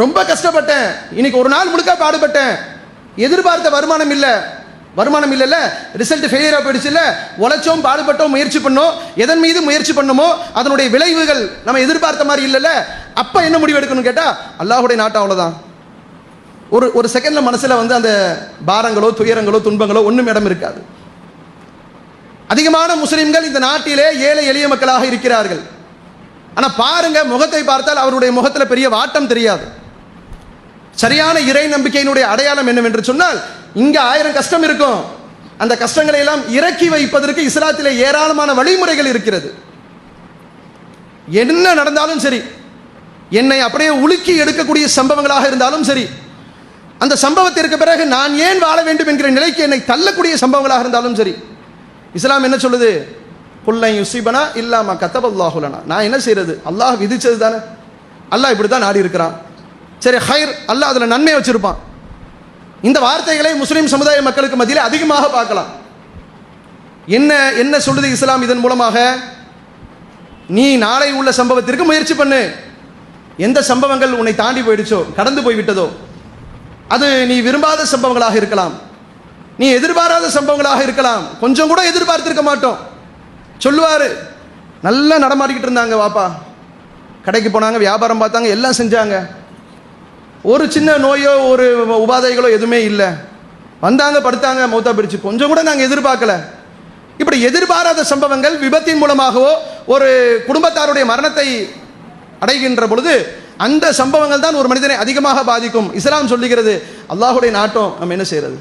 Speaker 2: ரொம்ப கஷ்டப்பட்டேன், இன்னைக்கு ஒரு நாள் முழுக்க பாடுபட்டேன், எதிர்பார்த்த வருமானம் இல்லை, வருமானம் இல்லைல்ல, ரிசல்ட் ஃபெயிலியரா போயிடுச்சு இல்ல, உழைச்சோம், பாடுபட்டோம், முயற்சி பண்ணோம், எதன் மீது முயற்சி பண்ணமோ அதனுடைய விளைவுகள் நம்ம எதிர்பார்த்த மாதிரி இல்லைல்ல, அப்ப என்ன முடிவு எடுக்கணும் கேட்டா அல்லாஹ்வுடைய நாட்டம், அவ்வளவுதான். ஒரு செகண்ட்ல மனசுல அந்த பாரங்களோ, துயரங்களோ, துன்பங்களோ ஒண்ணும் இடம் இருக்காது. அதிகமான முஸ்லிம்கள் இந்த நாட்டிலே ஏழை எளிய மக்களாக இருக்கிறார்கள். ஆனா பாருங்க, முகத்தை பார்த்தால் அவருடைய முகத்துல பெரிய வாட்டம் தெரியாது. சரியான இறை நம்பிக்கையினுடைய அடையாளம் என்னவென்று சொன்னால், இங்க 1000 கஷ்டம் இருக்கும், அந்த கஷ்டங்களை எல்லாம் இறக்கி வைப்பதற்கு இஸ்லாத்திலே ஏராளமான வழிமுறைகள் இருக்கிறது. என்ன நடந்தாலும் சரி, என்னை அப்படியே உலுக்கி எடுக்கக்கூடிய சம்பவங்களாக இருந்தாலும் சரி, அந்த சம்பவத்திற்கு பிறகு நான் ஏன் வாழ வேண்டும் என்கிற நிலைக்கு என்னை தள்ளக்கூடிய சம்பவங்களாக இருந்தாலும் சரி, இஸ்லாம் என்ன சொல்லுது, குல்லை யுஸிபனா இல்லாமா கதபல்லாஹு லனா, நான் என்ன செய்யறது, அல்லாஹ் விதிச்சது தானே, அல்லாஹ் இப்படி தான் நாடி இருக்கிறான், சரி ஹைர், அல்லாஹ் அதுல நன்மை வச்சிருப்பான். இந்த வார்த்தைகளை முஸ்லிம் சமுதாய மக்களுக்கு மத்தியில் அதிகமாக பார்க்கலாம். என்ன என்ன சொல்லுது இஸ்லாம் இதன் மூலமாக, நீ நாளை உள்ள சம்பவத்திற்கு முயற்சி பண்ணு. எந்த சம்பவங்கள் உன்னை தாண்டி போயிடுச்சோ, கடந்து போய்விட்டதோ, அது நீ விரும்பாத சம்பவங்களாக இருக்கலாம், நீ எதிர்பாராத சம்பவங்களாக இருக்கலாம், கொஞ்சம் கூட எதிர்பார்த்திருக்க மாட்டோம். சொல்லுவாரு, நல்லா நடமாடிக்கிட்டு இருந்தாங்க வாப்பா, கடைக்கு போனாங்க, வியாபாரம் பார்த்தாங்க, எல்லாம் செஞ்சாங்க, ஒரு சின்ன நோயோ ஒரு உபாதைகளோ எதுவுமே இல்லை, வந்தாங்க படுத்தாங்க, மௌத்தா பிரிச்சு, கொஞ்சம் கூட நாங்கள் எதிர்பார்க்கல. இப்படி எதிர்பாராத சம்பவங்கள் விபத்தின் மூலமாகவோ ஒரு குடும்பத்தாருடைய மரணத்தை அடைகின்ற பொழுது அந்த சம்பவங்கள் தான் ஒரு மனிதனை அதிகமாக பாதிக்கும். இஸ்லாம் சொல்லுகிறது, அல்லாஹ்வுடைய நாட்டம், நம்ம என்ன செய்யறது,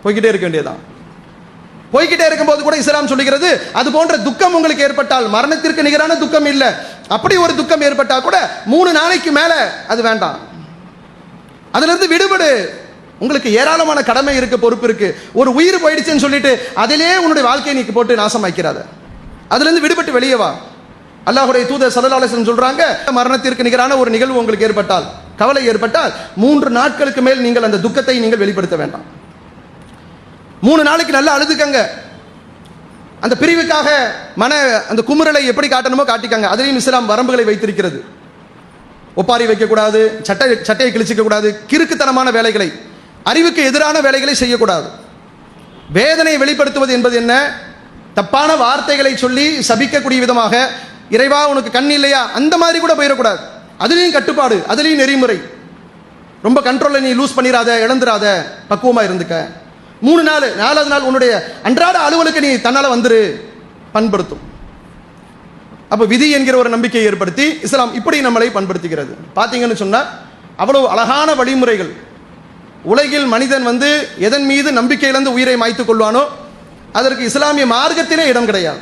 Speaker 2: போய்கிட்டே இருக்க வேண்டியதான். போய்கிட்டே இருக்கும்போது கூட இஸ்லாம் சொல்லுகிறது, அது போன்ற துக்கம் உங்களுக்கு ஏற்பட்டால், மரணத்திற்கு நிகரான துக்கம் இல்லை, அப்படி ஒரு துக்கம் ஏற்பட்டா கூட 3 நாளைக்கு மேல அது வேண்டாம், அதுல இருந்து விடுபடு. உங்களுக்கு ஏராளமான கடமை இருக்கு, பொறுப்பு இருக்கு. ஒரு உயிர் போயிடுச்சுன்னு சொல்லிட்டு அதிலே உன்னுடைய வாழ்க்கையை நீ போட்டு நாசமாக்கிறாத, அதுல இருந்து விடுபட்டு வெளியே வா. அல்லாஹ்வுடைய தூதர் ஸல்லல்லாஹு அலைஹி வஸல்லம் சொல்றாங்க, மரணத்திற்கு நிகரான ஒரு நிகழ்வு உங்களுக்கு ஏற்பட்டால், கவலை ஏற்பட்டால் 3 நாட்களுக்கு மேல் நீங்கள் அந்த துக்கத்தை நீங்கள் வெளிப்படுத்த வேண்டாம். 3 நாளைக்கு நல்லா அழுதுக்கங்க, அந்த பிரிவுக்காக அந்த குமுறலை எப்படி காட்டணுமோ காட்டிக்கங்க. அதிலையும் இஸ்லாம் வரம்புகளை வைத்திருக்கிறது. ஒப்பாரி வைக்கக்கூடாது, சட்டையை கிழிச்சிக்க கூடாது, கிறுக்குத்தனமான வேலைகளை, அறிவுக்கு எதிரான வேலைகளை செய்யக்கூடாது. வேதனை வெளிப்படுத்துவது என்பது என்ன, தப்பான வார்த்தைகளை சொல்லி சபிக்கக்கூடிய விதமாக, இறைவா உனக்கு கண் இல்லையா, அந்த மாதிரி கூட போயிடக்கூடாது. அதுலேயும் கட்டுப்பாடு, அதுலேயும் நெறிமுறை. ரொம்ப கண்ட்ரோலை நீ லூஸ் பண்ணிடாத, இழந்துடாத, பக்குவமா இருந்துக்க. 3 நாள், 4வது நாள் உன்னுடைய அன்றாட அலுவலுக்கு நீ தன்னால வந்துரு, பண்படுத்தும். அப்ப விதி என்கிற ஒரு நம்பிக்கையை ஏற்படுத்தி இஸ்லாம் இப்படி நம்மளை பண்படுத்துகிறது. பார்த்தீங்கன்னு சொன்னா அவ்வளவு அழகான வழிமுறைகள். உலகில் மனிதன் எதன் மீது நம்பிக்கை இழந்து உயிரை மாய்த்துக் கொள்வானோ அதற்கு இஸ்லாமிய மார்க்கத்திலே இடம் கிடையாது.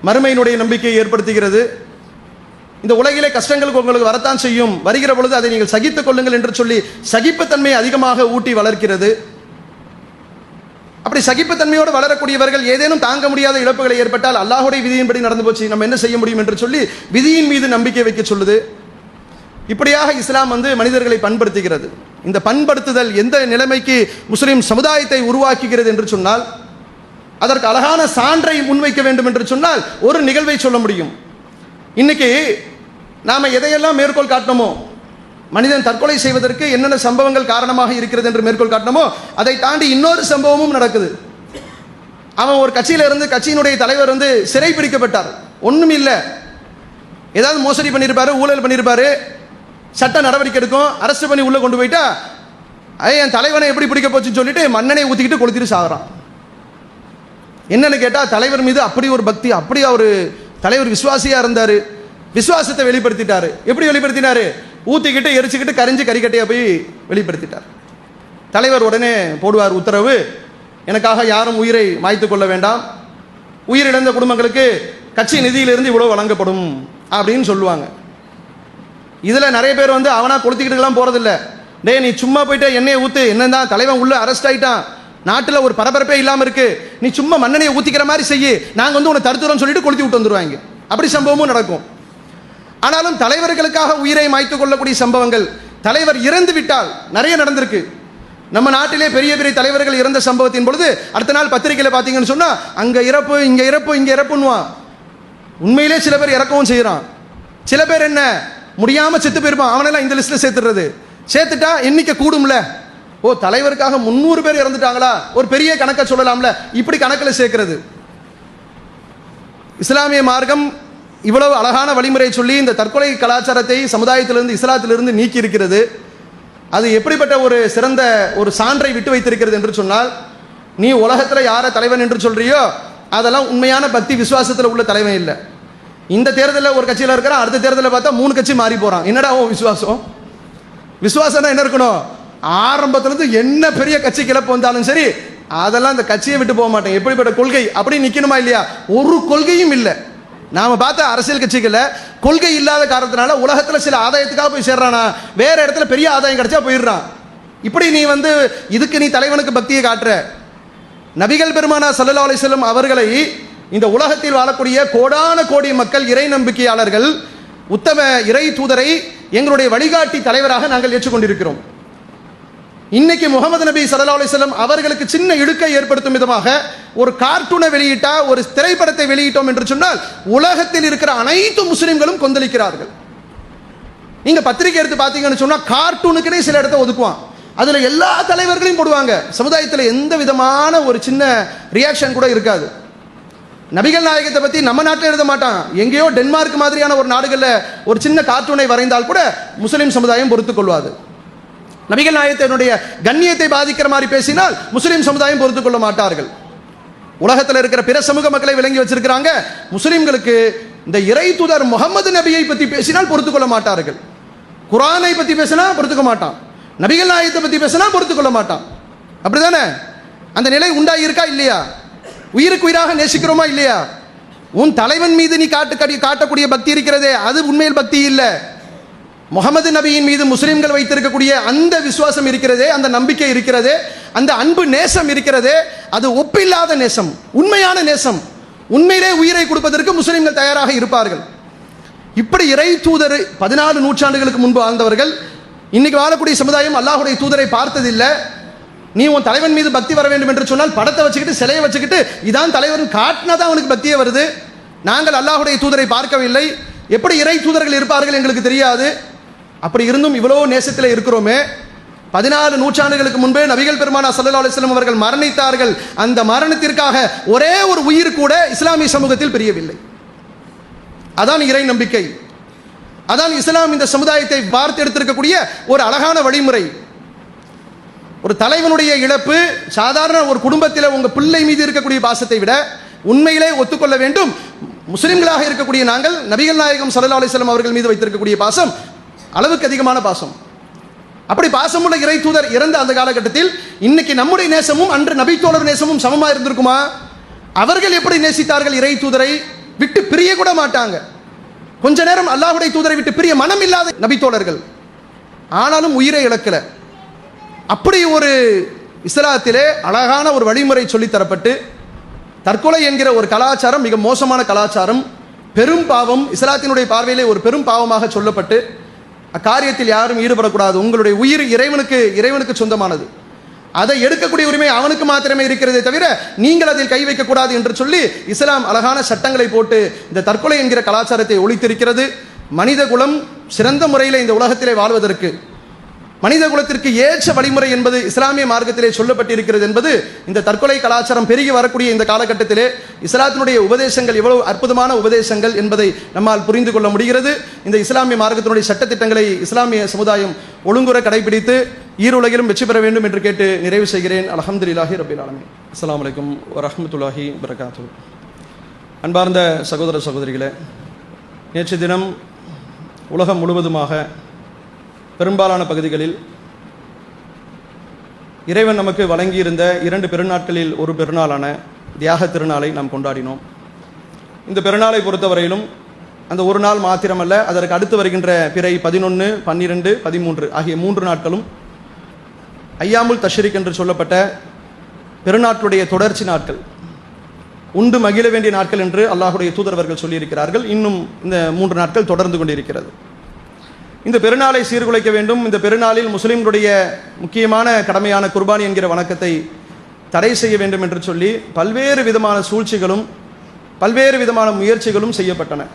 Speaker 2: மறுமையினுடைய நம்பிக்கையை ஏற்படுத்துகிறது. இந்த உலகிலே கஷ்டங்களுக்கு உங்களுக்கு வரத்தான் செய்யும், வருகிற பொழுது அதை நீங்கள் சகித்துக் கொள்ளுங்கள் என்று சொல்லி சகிப்புத்தன்மையை அதிகமாக ஊட்டி வளர்க்கிறது. அப்படி சகிப்புத்தன்மையோடு வளரக்கூடியவர்கள் ஏதேனும் தாங்க முடியாத இழப்புகளை ஏற்பட்டால் அல்லாஹ்வுடைய விதியின்படி நடந்து போச்சு, நம்ம என்ன செய்ய முடியும் என்று சொல்லி விதியின் மீது நம்பிக்கை வைக்க சொல்லுது. இப்படியாக இஸ்லாம் மனிதர்களை பண்படுத்துகிறது. இந்த பண்படுத்துதல் எந்த நிலைமைக்கு முஸ்லிம் சமுதாயத்தை உருவாக்குகிறது என்று சொன்னால், அதற்கு அழகான சான்றை முன்வைக்க வேண்டும் என்று சொன்னால் ஒரு நிகழ்வை சொல்ல முடியும். இன்னைக்கு நாம எதையெல்லாம் மேற்கோள் காட்டணுமோ, மனிதன் தற்கொலை செய்வதற்கு என்னென்ன சம்பவங்கள் காரணமாக இருக்கிறது என்று மேற்கோள் காட்டணுமோ, அதை தாண்டி இன்னொரு சம்பவமும் நடக்குது. அவன் ஒரு கட்சியில இருந்து, கட்சியினுடைய தலைவர் சிறை பிடிக்கப்பட்டார். ஒண்ணும் இல்லை, ஏதாவது மோசடி பண்ணியிருப்பாரு, ஊழல் பண்ணியிருப்பாரு, சட்ட நடவடிக்கை எடுக்கும், அரெஸ்ட் பண்ணி உள்ள கொண்டு போயிட்டா, என் தலைவனை எப்படி பிடிக்க போச்சுன்னு சொல்லிட்டு மண்ணெண்ணெய் ஊத்திக்கிட்டு கொளுத்திட்டு சாகுறான். என்னன்னு கேட்டா, தலைவர் மீது அப்படி ஒரு பக்தி, அப்படி ஒரு தலைவர் விசுவாசியா இருந்தாரு, விசுவாசத்தை வெளிப்படுத்திட்டாரு. எப்படி வெளிப்படுத்தினாரு? ஊத்திக்கிட்டு எரிச்சுக்கிட்டு கரிஞ்சு கறிக்கட்டையா போய் வெளிப்படுத்திட்டார். தலைவர் உடனே போடுவார் உத்தரவு, எனக்காக யாரும் உயிரை மாய்த்து கொள்ள வேண்டாம், உயிரிழந்த குடும்பங்களுக்கு கட்சி நிதியிலிருந்து இவ்வளவு வழங்கப்படும் அப்படின்னு சொல்லுவாங்க. இதுல நிறைய பேர் அவனா கொளுத்திக்கிட்டுலாம் போறதில்ல. டே நீ சும்மா போயிட்டு எண்ணெயை ஊத்து, என்னதான் தலைவன் உள்ள அரெஸ்ட் ஆயிட்டான், நாட்டில் ஒரு பரபரப்பே இல்லாம இருக்கு, நீ சும்மா மண்ணெண்ணையை ஊத்திக்கிற மாதிரி செய்யி, நாங்க உன்னை தடுத்துறோம் சொல்லிட்டு கொளுத்தி விட்டு வந்துருவாங்க. அப்படி சம்பவமும் நடக்கும். ஆனாலும் தலைவர்களுக்காக உயிரை மாய்த்து கொள்ளக்கூடிய சம்பவங்கள், தலைவர் இறந்து விட்டால் நிறைய நடந்திருக்கு. நம்ம நாட்டிலே பெரிய பெரிய தலைவர்கள் இறந்த சம்பவத்தின் பொழுது அடுத்த நாள் பத்திரிகையில பாத்தீங்கன்னு சொன்னா, அங்க இறப்பு, இங்க இறப்பு, இங்க இறப்புன்னுவான். உண்மையிலே சில பேர் இறக்கவும் செய்யறான். சில பேர் என்ன முடியாம செத்து போயிருப்பான், அவனெல்லாம் இந்த லிஸ்ட்ல சேர்த்துறது. சேர்த்துட்டா எண்ணிக்கை கூடும்ல. ஓ, தலைவருக்காக 300 பேர் இறந்துட்டாங்களா, ஒரு பெரிய கணக்கை சொல்லலாம்ல, இப்படி கணக்கில் சேர்க்கிறது. இஸ்லாமிய மார்க்கம் இவ்வளவு அழகான வழிமுறை சொல்லி இந்த தற்கொலை கலாச்சாரத்தை சமுதாயத்திலிருந்து, இஸ்லாத்திலிருந்து நீக்கி இருக்கிறது. அது எப்படிப்பட்ட ஒரு சிறந்த ஒரு சான்றை விட்டு வைத்திருக்கிறது என்று சொன்னால், நீ உலகத்தில் யாரை தலைவன் என்று சொல்றியோ அதெல்லாம் உண்மையான பக்தி விசுவாசத்தில் உள்ள தலைவன் இல்லை. இந்த தேர்தலில் ஒரு கட்சியில் இருக்கிறான், அடுத்த தேர்தலில் பார்த்தா 3 கட்சி மாறி போறான். என்னடா விசுவாசம்? விசுவாசம்னா என்ன இருக்கணும்? ஆரம்பத்திலிருந்து என்ன பெரிய கட்சி கிளப்பு வந்தாலும் சரி, அதெல்லாம் அந்த கட்சியை விட்டு போக மாட்டேன். எப்படிப்பட்ட கொள்கை அப்படி நிக்கணுமா இல்லையா? ஒரு கொள்கையும் இல்லை. நாம பார்த்த அரசியல் கட்சிகள கொள்கை இல்லாத காரணத்தினால உலகத்துல சில ஆதாயத்துக்காக போய் சேர்றானா, வேற இடத்துல பெரிய ஆதாயம் கிடைச்சா போயிடுறான். இப்படி நீ இதுக்கு நீ தலைவனுக்கு பக்தியை காட்டுற. நபிகள் பெருமானா ஸல்லல்லாஹு அலைஹி வஸல்லம் அவர்களை இந்த உலகத்தில் வாழக்கூடிய கோடான கோடி மக்கள், இறை நம்பிக்கையாளர்கள், உத்தம இறை தூதரை எங்களுடைய வழிகாட்டி தலைவராக நாங்கள் ஏற்றுக்கொண்டிருக்கிறோம். இன்னைக்கு முகமது நபி ஸல்லல்லாஹு அலைஹி வஸல்லம் அவர்களுக்கு சின்ன இழுக்கை ஏற்படுத்தும் விதமாக ஒரு கார்ட்டூனை வெளியிட்டா, ஒரு திரைப்படத்தை வெளியிட்டோம் என்று சொன்னால் உலகத்தில் இருக்கிற அனைத்து முஸ்லிம்களும் கொந்தளிக்கிறார்கள். நீங்க பத்திரிகை எடுத்து பாத்தீங்கன்னு சொன்னா கார்ட்டூனுக்குனே சில இடத்தை ஒதுக்குவான், அதுல எல்லா தலைவர்களையும் போடுவாங்க. சமுதாயத்தில் எந்த விதமான ஒரு சின்ன ரியாக்ஷன் கூட இருக்காது. நபிகள் நாயகத்தை பத்தி நம்ம நாட்டில் எழுத மாட்டான், எங்கேயோ டென்மார்க் மாதிரியான ஒரு நாடுகள்ல ஒரு சின்ன கார்ட்டூனை வரைந்தால் கூட முஸ்லிம் சமுதாயம் பொறுத்துக் கொள்வாது. நபிகள் நாயகத்தினுடைய கண்ணியத்தை பாதிக்கிற மாதிரி பேசினால் முஸ்லிம் சமுதாயம் பொறுத்துக் கொள்ள மாட்டார்கள். உலகத்தில் இருக்கிற பிற சமூக மக்களை விளங்கி வச்சிருக்கிறாங்க. முஸ்லிம்களுக்கு இந்த இறை தூதர் முகமது நபியை பத்தி பேசினால் பொறுத்துக் கொள்ள மாட்டார்கள். குர்ஆனை பத்தி பேசினா பொறுத்துக்க மாட்டான், நபிகள் நாயகத்தை பத்தி பேசினா பொறுத்துக் கொள்ள மாட்டான். அப்படிதானே? அந்த நிலை உண்டாகி இருக்கா இல்லையா? உயிருக்கு உயிராக நேசிக்கிறோமா இல்லையா? உன் தலைவன் மீது நீ காட்டக்கூடிய பக்தி இருக்கிறதே, அது உண்மையில் பக்தி இல்லை. முகமது நபியின் மீது முஸ்லிம்கள் வைத்திருக்கக்கூடிய அந்த விசுவாசம் இருக்கிறதே, அந்த நம்பிக்கை இருக்கிறதே, அந்த அன்பு நேசம் இருக்கிறதே, அது ஒப்பில்லாத நேசம், உண்மையான நேசம். உண்மையிலே உயிரை கொடுப்பதற்கு முஸ்லிம்கள் தயாராக இருப்பார்கள். இப்படி இறை தூதர் 14 நூற்றாண்டுகளுக்கு முன்பு வாழ்ந்தவர்கள். இன்னைக்கு வாழக்கூடிய சமுதாயம் அல்லாஹ்வுடைய தூதரை பார்த்ததில்லை. நீ உன் தலைவன் மீது பக்தி வர வேண்டும் என்று சொன்னால் படத்தை வச்சுக்கிட்டு, சிலையை வச்சுக்கிட்டு, இதான் தலைவன் காட்டினா தான் அவனுக்கு பக்தியே வருது. நாங்கள் அல்லாஹ்வுடைய தூதரை பார்க்கவில்லை, எப்படி இறை தூதர்கள் இருப்பார்கள் எங்களுக்கு தெரியாது. அப்படி இருந்தும் இவ்வளவு நேசத்தில் இருக்கிறோமே. 14 நூற்றாண்டுகளுக்கு முன்பே நபிகள் பெருமானா ஸல்லல்லாஹு அலைஹி வஸல்லம் அவர்கள் மரணித்தார்கள். அந்த மரணத்திற்காக ஒரே ஒரு உயிர் கூட இஸ்லாமிய சமூகத்தில் பிரியவில்லை. அதான் இறை நம்பிக்கை, அதான் இஸ்லாம் இந்த சமுதாயத்தை பார்த்து எடுத்திருக்கக்கூடிய ஒரு அழகான வழிமுறை. ஒரு தலைவனுடைய இழப்பு சாதாரண ஒரு குடும்பத்தில் உங்க பிள்ளை மீது இருக்கக்கூடிய பாசத்தை விட உண்மையிலே ஒத்துக்கொள்ள வேண்டும். முஸ்லிம்களாக இருக்கக்கூடிய நாங்கள் நபிகள் நாயகம் ஸல்லல்லாஹு அலைஹி வஸல்லம் அவர்கள் மீது வைத்திருக்கக்கூடிய பாசம் அளவுக்கு அதிகமான பாசம். அப்படி பாசமுள்ள இறை தூதர் இறந்த அந்த காலகட்டத்தில் இன்னைக்கு நம்முடைய நேசமும் அன்று நபி தோழர் நேசமும் சமமா இருந்திருக்குமா? அவர்கள் எப்படி நேசித்தார்கள்? இறை தூதரை விட்டு பிரிய கூட மாட்டாங்க. கொஞ்ச நேரம் அல்லாஹ்வுடைய தூதரை விட்டு பிரிய மனம் இல்லாத நபி தோழர்கள், ஆனாலும் உயிரை இழக்கல. அப்படி ஒரு இஸ்லாத்திலே அழகான ஒரு வழிமுறை சொல்லித்தரப்பட்டு தற்கொலை என்கிற ஒரு கலாச்சாரம் மிக மோசமான கலாச்சாரம், பெரும் பாவம், இஸ்லாத்தினுடைய பார்வையிலே ஒரு பெரும் பாவமாக சொல்லப்பட்டு அக்காரியத்தில் யாரும் ஈடுபடக்கூடாது, உங்களுடைய உயிர் இறைவனுக்கு சொந்தமானது, அதை எடுக்கக்கூடிய உரிமை அவனுக்கு மாத்திரமே இருக்கிறதே தவிர நீங்கள் அதில் கை வைக்கக்கூடாது என்று சொல்லி இஸ்லாம் அழகான சட்டங்களை போட்டு இந்த தற்கொலை என்கிற கலாச்சாரத்தை ஒழித்திருக்கிறது. மனித குலம் சிறந்த முறையில் இந்த உலகத்திலே வாழ்வதற்கு மனித குலத்திற்கு ஏற்ற வழிமுறை என்பது இஸ்லாமிய மார்க்கத்திலே சொல்லப்பட்டிருக்கிறது என்பது இந்த தற்கொலை கலாச்சாரம் பெருகி வரக்கூடிய இந்த காலகட்டத்திலே இஸ்லாத்தினுடைய உபதேசங்கள் எவ்வளவு அற்புதமான உபதேசங்கள் என்பதை நம்மால் புரிந்து கொள்ள முடிகிறது. இந்த இஸ்லாமிய மார்க்கத்தினுடைய சட்டத்திட்டங்களை இஸ்லாமிய சமுதாயம் ஒழுங்குற கடைபிடித்து ஈருலகிலும் வெற்றி பெற வேண்டும் என்று கேட்டு நிறைவு செய்கிறேன். அல்ஹம்துலில்லாஹி ரப்பில் ஆலமீன். அஸ்ஸலாமு அலைக்கும் வரஹ்மத்துல்லாஹி வபரகாத்துஹு. அன்பார்ந்த சகோதர சகோதரிகளே, நேற்று தினம் உலகம் முழுவதுமாக பெரும்பாலான பகுதிகளில் இறைவன் நமக்கு வழங்கியிருந்த 2 பெருநாட்களில் ஒரு பெருநாளான தியாக திருநாளை நாம் கொண்டாடினோம். இந்த பெருநாளை பொறுத்தவரையிலும் அந்த ஒரு நாள் மாத்திரமல்ல, அதற்கு அடுத்து வருகின்ற பிறை 11, 12, 13 ஆகிய 3 நாட்களும் ஐயாமுல் தஷ்ரீக் என்று சொல்லப்பட்ட பெருநாட்களுடைய தொடர்ச்சி நாட்கள், உண்டு மகிழ வேண்டிய நாட்கள் என்று அல்லாஹுடைய தூதரவர்கள் சொல்லியிருக்கிறார்கள். இன்னும் இந்த 3 நாட்கள் தொடர்ந்து கொண்டிருக்கிறது. இந்த பெருநாளை சீர்குலைக்க வேண்டும், இந்த பெருநாளில் முஸ்லிம்களுடைய முக்கியமான கடமையான குர்பானி என்கிற வணக்கத்தை தடை செய்ய வேண்டும் என்று சொல்லி பல்வேறு விதமான சூழ்ச்சிகளும் பல்வேறு விதமான முயற்சிகளும் செய்யப்பட்டன.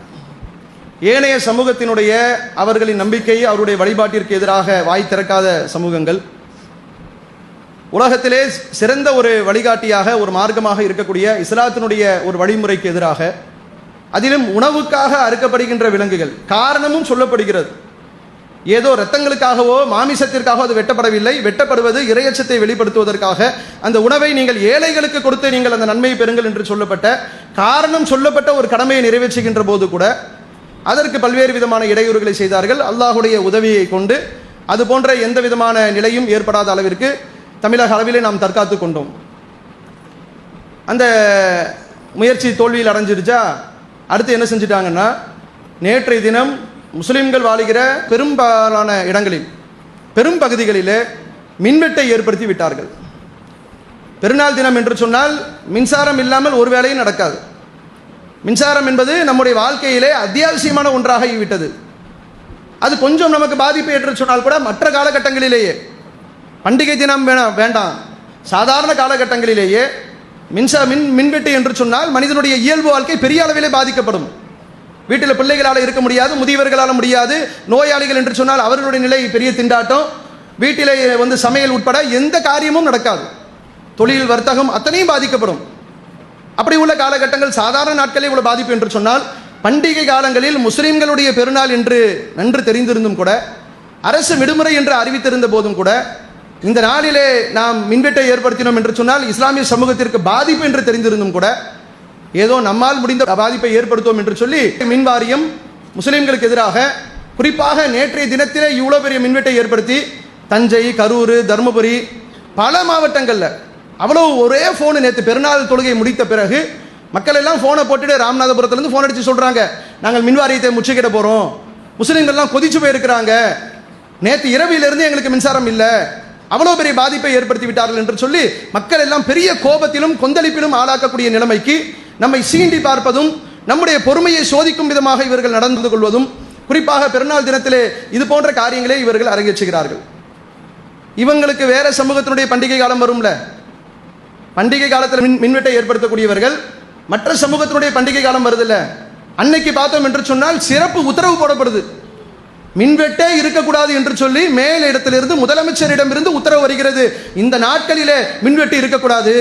Speaker 2: ஏனைய சமூகத்தினுடைய அவர்களின் நம்பிக்கை, அவருடைய வழிபாட்டிற்கு எதிராக வாய் திறக்காத சமூகங்கள், உலகத்திலே சிறந்த ஒரு வழிகாட்டியாக ஒரு மார்க்கமாக இருக்கக்கூடிய இஸ்லாத்தினுடைய ஒரு வழிமுறைக்கு எதிராக, அதிலும் உணவுக்காக அறுக்கப்படுகின்ற விலங்குகள், காரணமும் சொல்லப்படுகிறது, ஏதோ இரத்தங்களுக்காகவோ மாமிசத்திற்காகவோ அது வெட்டப்படவில்லை, வெட்டப்படுவது இறையச்சத்தை வெளிப்படுத்துவதற்காக, அந்த உணவை நீங்கள் ஏழைகளுக்கு கொடுத்து நீங்கள் அந்த நன்மையை பெறுங்கள் என்று சொல்லப்பட்ட காரணம் சொல்லப்பட்ட ஒரு கடமையை நிறைவேற்றுகின்ற போது கூட அதற்கு பல்வேறு விதமான இடையூறுகளை செய்தார்கள். அல்லாஹுடைய உதவியை கொண்டு அது போன்ற எந்த விதமான நிலையும் ஏற்படாத அளவிற்கு தமிழக அளவிலே நாம் தற்காத்து கொண்டோம். அந்த முயற்சி தோல்வியில் அடைஞ்சிருச்சா, அடுத்து என்ன செஞ்சிட்டாங்கன்னா, நேற்றைய தினம் முஸ்லிம்கள் வாழுகிற பெரும்பாலான இடங்களில் பெரும் பகுதிகளிலே மின்வெட்டை ஏற்படுத்தி விட்டார்கள். பெருநாள் தினம் என்று சொன்னால் மின்சாரம் இல்லாமல் ஒரு வேளையும் நடக்காது. மின்சாரம் என்பது நம்முடைய வாழ்க்கையிலே அத்தியாவசியமான ஒன்றாக ஆகிவிட்டது. அது கொஞ்சம் நமக்கு பாதிப்பை என்று சொன்னால் கூட மற்ற காலகட்டங்களிலேயே, பண்டிகை தினம் வேண்டாம், சாதாரண காலகட்டங்களிலேயே மின்வெட்டு என்று சொன்னால் மனிதனுடைய இயல்பு வாழ்க்கை பெரிய அளவிலே பாதிக்கப்படும். வீட்டில் பிள்ளைகளால் இருக்க முடியாது, முதியவர்களால் முடியாது, நோயாளிகள் என்று சொன்னால் அவர்களுடைய நிலை பெரிய திண்டாட்டம், வீட்டிலே சமையல் உட்பட எந்த காரியமும் நடக்காது, தொழில் வர்த்தகம் அத்தனையும் பாதிக்கப்படும். அப்படி உள்ள காலகட்டங்கள், சாதாரண நாட்களில் இவ்வளவு பாதிப்பு என்று சொன்னால், பண்டிகை காலங்களில் முஸ்லிம்களுடைய பெருநாள் என்று நன்று தெரிந்திருந்தும் கூட, அரசு விடுமுறை என்று அறிவித்திருந்த போதும் கூட, இந்த நாளிலே நாம் மின்வெட்டை ஏற்படுத்தினோம் என்று சொன்னால் இஸ்லாமிய சமூகத்திற்கு பாதிப்பு என்று தெரிந்திருந்தும் கூட, ஏதோ நம்மால் முடிந்த பாதிப்பை ஏற்படுத்துவோம் என்று சொல்லி மின் வாரியம் முஸ்லிம்களுக்கு எதிராக, குறிப்பாக நேற்றைய தினத்திலே இவ்வளவு பெரிய மின்வெட்டை ஏற்படுத்தி தஞ்சை, கரூர், தருமபுரி பல மாவட்டங்களில் அவ்வளவு ஒரே போன். நேற்று பெருநாள் தொழுகை முடித்த பிறகு மக்கள் எல்லாம் போனை போட்டுட்டு ராமநாதபுரத்திலிருந்து போன் அடிச்சு சொல்றாங்க, நாங்கள் மின்வாரியத்தை முற்றுகிட போறோம், முஸ்லிம்கள்லாம் கொதிச்சு போயிருக்கிறாங்க, நேற்று இரவிலிருந்து எங்களுக்கு மின்சாரம் இல்லை, அவ்வளவு பெரிய பாதிப்பை ஏற்படுத்தி விட்டார்கள் என்று சொல்லி மக்கள் எல்லாம் பெரிய கோபத்திலும் கொந்தளிப்பிலும் ஆளாக்கக்கூடிய நிலைமைக்கு நம்மை சீண்டி பார்ப்பதும், நம்முடைய பொறுமையை சோதிக்கும் விதமாக இவர்கள் நடந்து கொள்வதும், குறிப்பாக பெருநாள் தினத்திலே இது போன்ற காரியங்களே இவர்கள் அரங்கேற்றுகிறார்கள். இவங்களுக்கு வேற சமூகத்தினுடைய பண்டிகை காலம் வரும்ல, பண்டிகை காலத்தில் மின்வெட்டை ஏற்படுத்தக்கூடியவர்கள், மற்ற சமூகத்தினுடைய பண்டிகை காலம் வருதில்ல, அன்னைக்கு பார்த்தோம் என்று சொன்னால் சிறப்பு உத்தரவு போடப்படுது, மின்வெட்டே இருக்கக்கூடாது என்று சொல்லி மேல் இடத்திலிருந்து முதலமைச்சரிடமிருந்து உத்தரவு வருகிறது, இந்த நாட்களிலே மின்வெட்டு இருக்கக்கூடாது,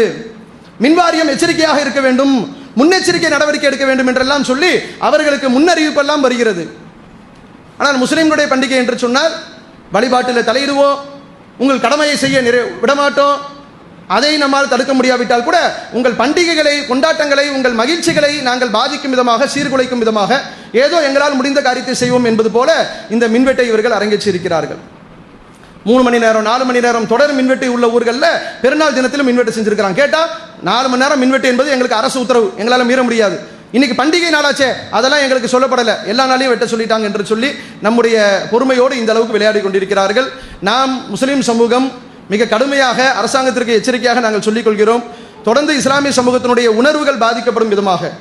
Speaker 2: மின்வாரியம் எச்சரிக்கையாக இருக்க வேண்டும், முன்னெச்சரிக்கை நடவடிக்கை எடுக்க வேண்டும் என்றெல்லாம் சொல்லி அவர்களுக்கு முன்னறிவிப்பெல்லாம் வருகிறது. ஆனால் முஸ்லிம்களுடைய பண்டிகை என்று சொன்னால் வழிபாட்டில் தலையிடுவோம், உங்கள் கடமையை செய்ய விடமாட்டோம், அதை நம்மால் தடுக்க முடியாவிட்டால் கூட உங்கள் பண்டிகைகளை, கொண்டாட்டங்களை, உங்கள் மகிழ்ச்சிகளை நாங்கள் பாதிக்கும் விதமாக, சீர்குலைக்கும் விதமாக ஏதோ எங்களால் முடிந்த காரியத்தை செய்வோம் என்பது போல இந்த மின்வெட்டை இவர்கள் அரங்கேற்றிருக்கிறார்கள். 3 மணி நேரம் 4 மணி நேரம் தொடர் மின்வெட்டு உள்ள ஊர்களில் பெருநாள் தினத்திலும் மின்வெட்டு செஞ்சிருக்கிறாங்க. கேட்டா 4 மணி நேரம் மின்வெட்டு என்பது எங்களுக்கு அரசு உத்தரவு, எங்களால் மீற முடியாது, இன்னைக்கு பண்டிகை நாளாச்சே அதெல்லாம் எங்களுக்கு சொல்லப்படலை, எல்லா நாளையும் வெட்ட சொல்லிட்டாங்க என்று சொல்லி நம்முடைய பொறுமையோடு இந்த அளவுக்கு விளையாடி கொண்டிருக்கிறார்கள். நாம் முஸ்லிம் சமூகம் மிக கடுமையாக அரசாங்கத்திற்கு எச்சரிக்கையாக நாங்கள் சொல்லிக் கொள்கிறோம். தொடர்ந்து இஸ்லாமிய சமூகத்தினுடைய உணர்வுகள் பாதிக்கப்படும் விதமாக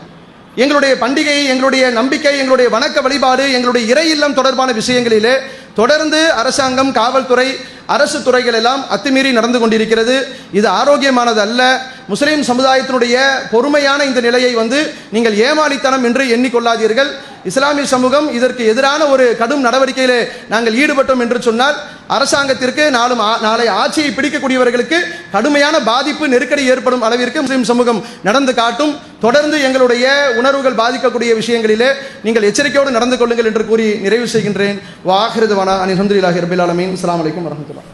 Speaker 2: எங்களுடைய பண்டிகை, எங்களுடைய நம்பிக்கை, எங்களுடைய வணக்க வழிபாடு, எங்களுடைய இறை இல்லம் தொடர்பான விஷயங்களிலே தொடர்ந்து அரசாங்கம், காவல்துறை, அரசு துறைகள் எல்லாம் அத்துமீறி நடந்து கொண்டிருக்கிறது. இது ஆரோக்கியமானது அல்ல. முஸ்லிம் சமுதாயத்தினுடைய பொறுமையான இந்த நிலையை நீங்கள் ஏமாளித்தனம் என்று எண்ணிக்கொள்ளாதீர்கள். இஸ்லாமிய சமூகம் இதற்கு எதிரான ஒரு கடும் நடவடிக்கையிலே நாங்கள் ஈடுபட்டோம் என்று சொன்னால் அரசாங்கத்திற்கு நாளை ஆட்சியை பிடிக்கக்கூடியவர்களுக்கு கடுமையான பாதிப்பு, நெருக்கடி ஏற்படும் அளவிற்கு முஸ்லிம் சமூகம் நடந்து காட்டும். தொடர்ந்து எங்களுடைய உணர்வுகள் பாதிக்கக்கூடிய விஷயங்களிலே நீங்கள் எச்சரிக்கையோடு நடந்து கொள்ளுங்கள் என்று கூறி நிறைவு செய்கின்றேன். வாஹிரு தவானா அல்ஹம்துலில்லாஹி ரப்பில் ஆலமீன். அஸ்ஸலாமு அலைக்கும் வரஹ்மத்துல்லாஹ்.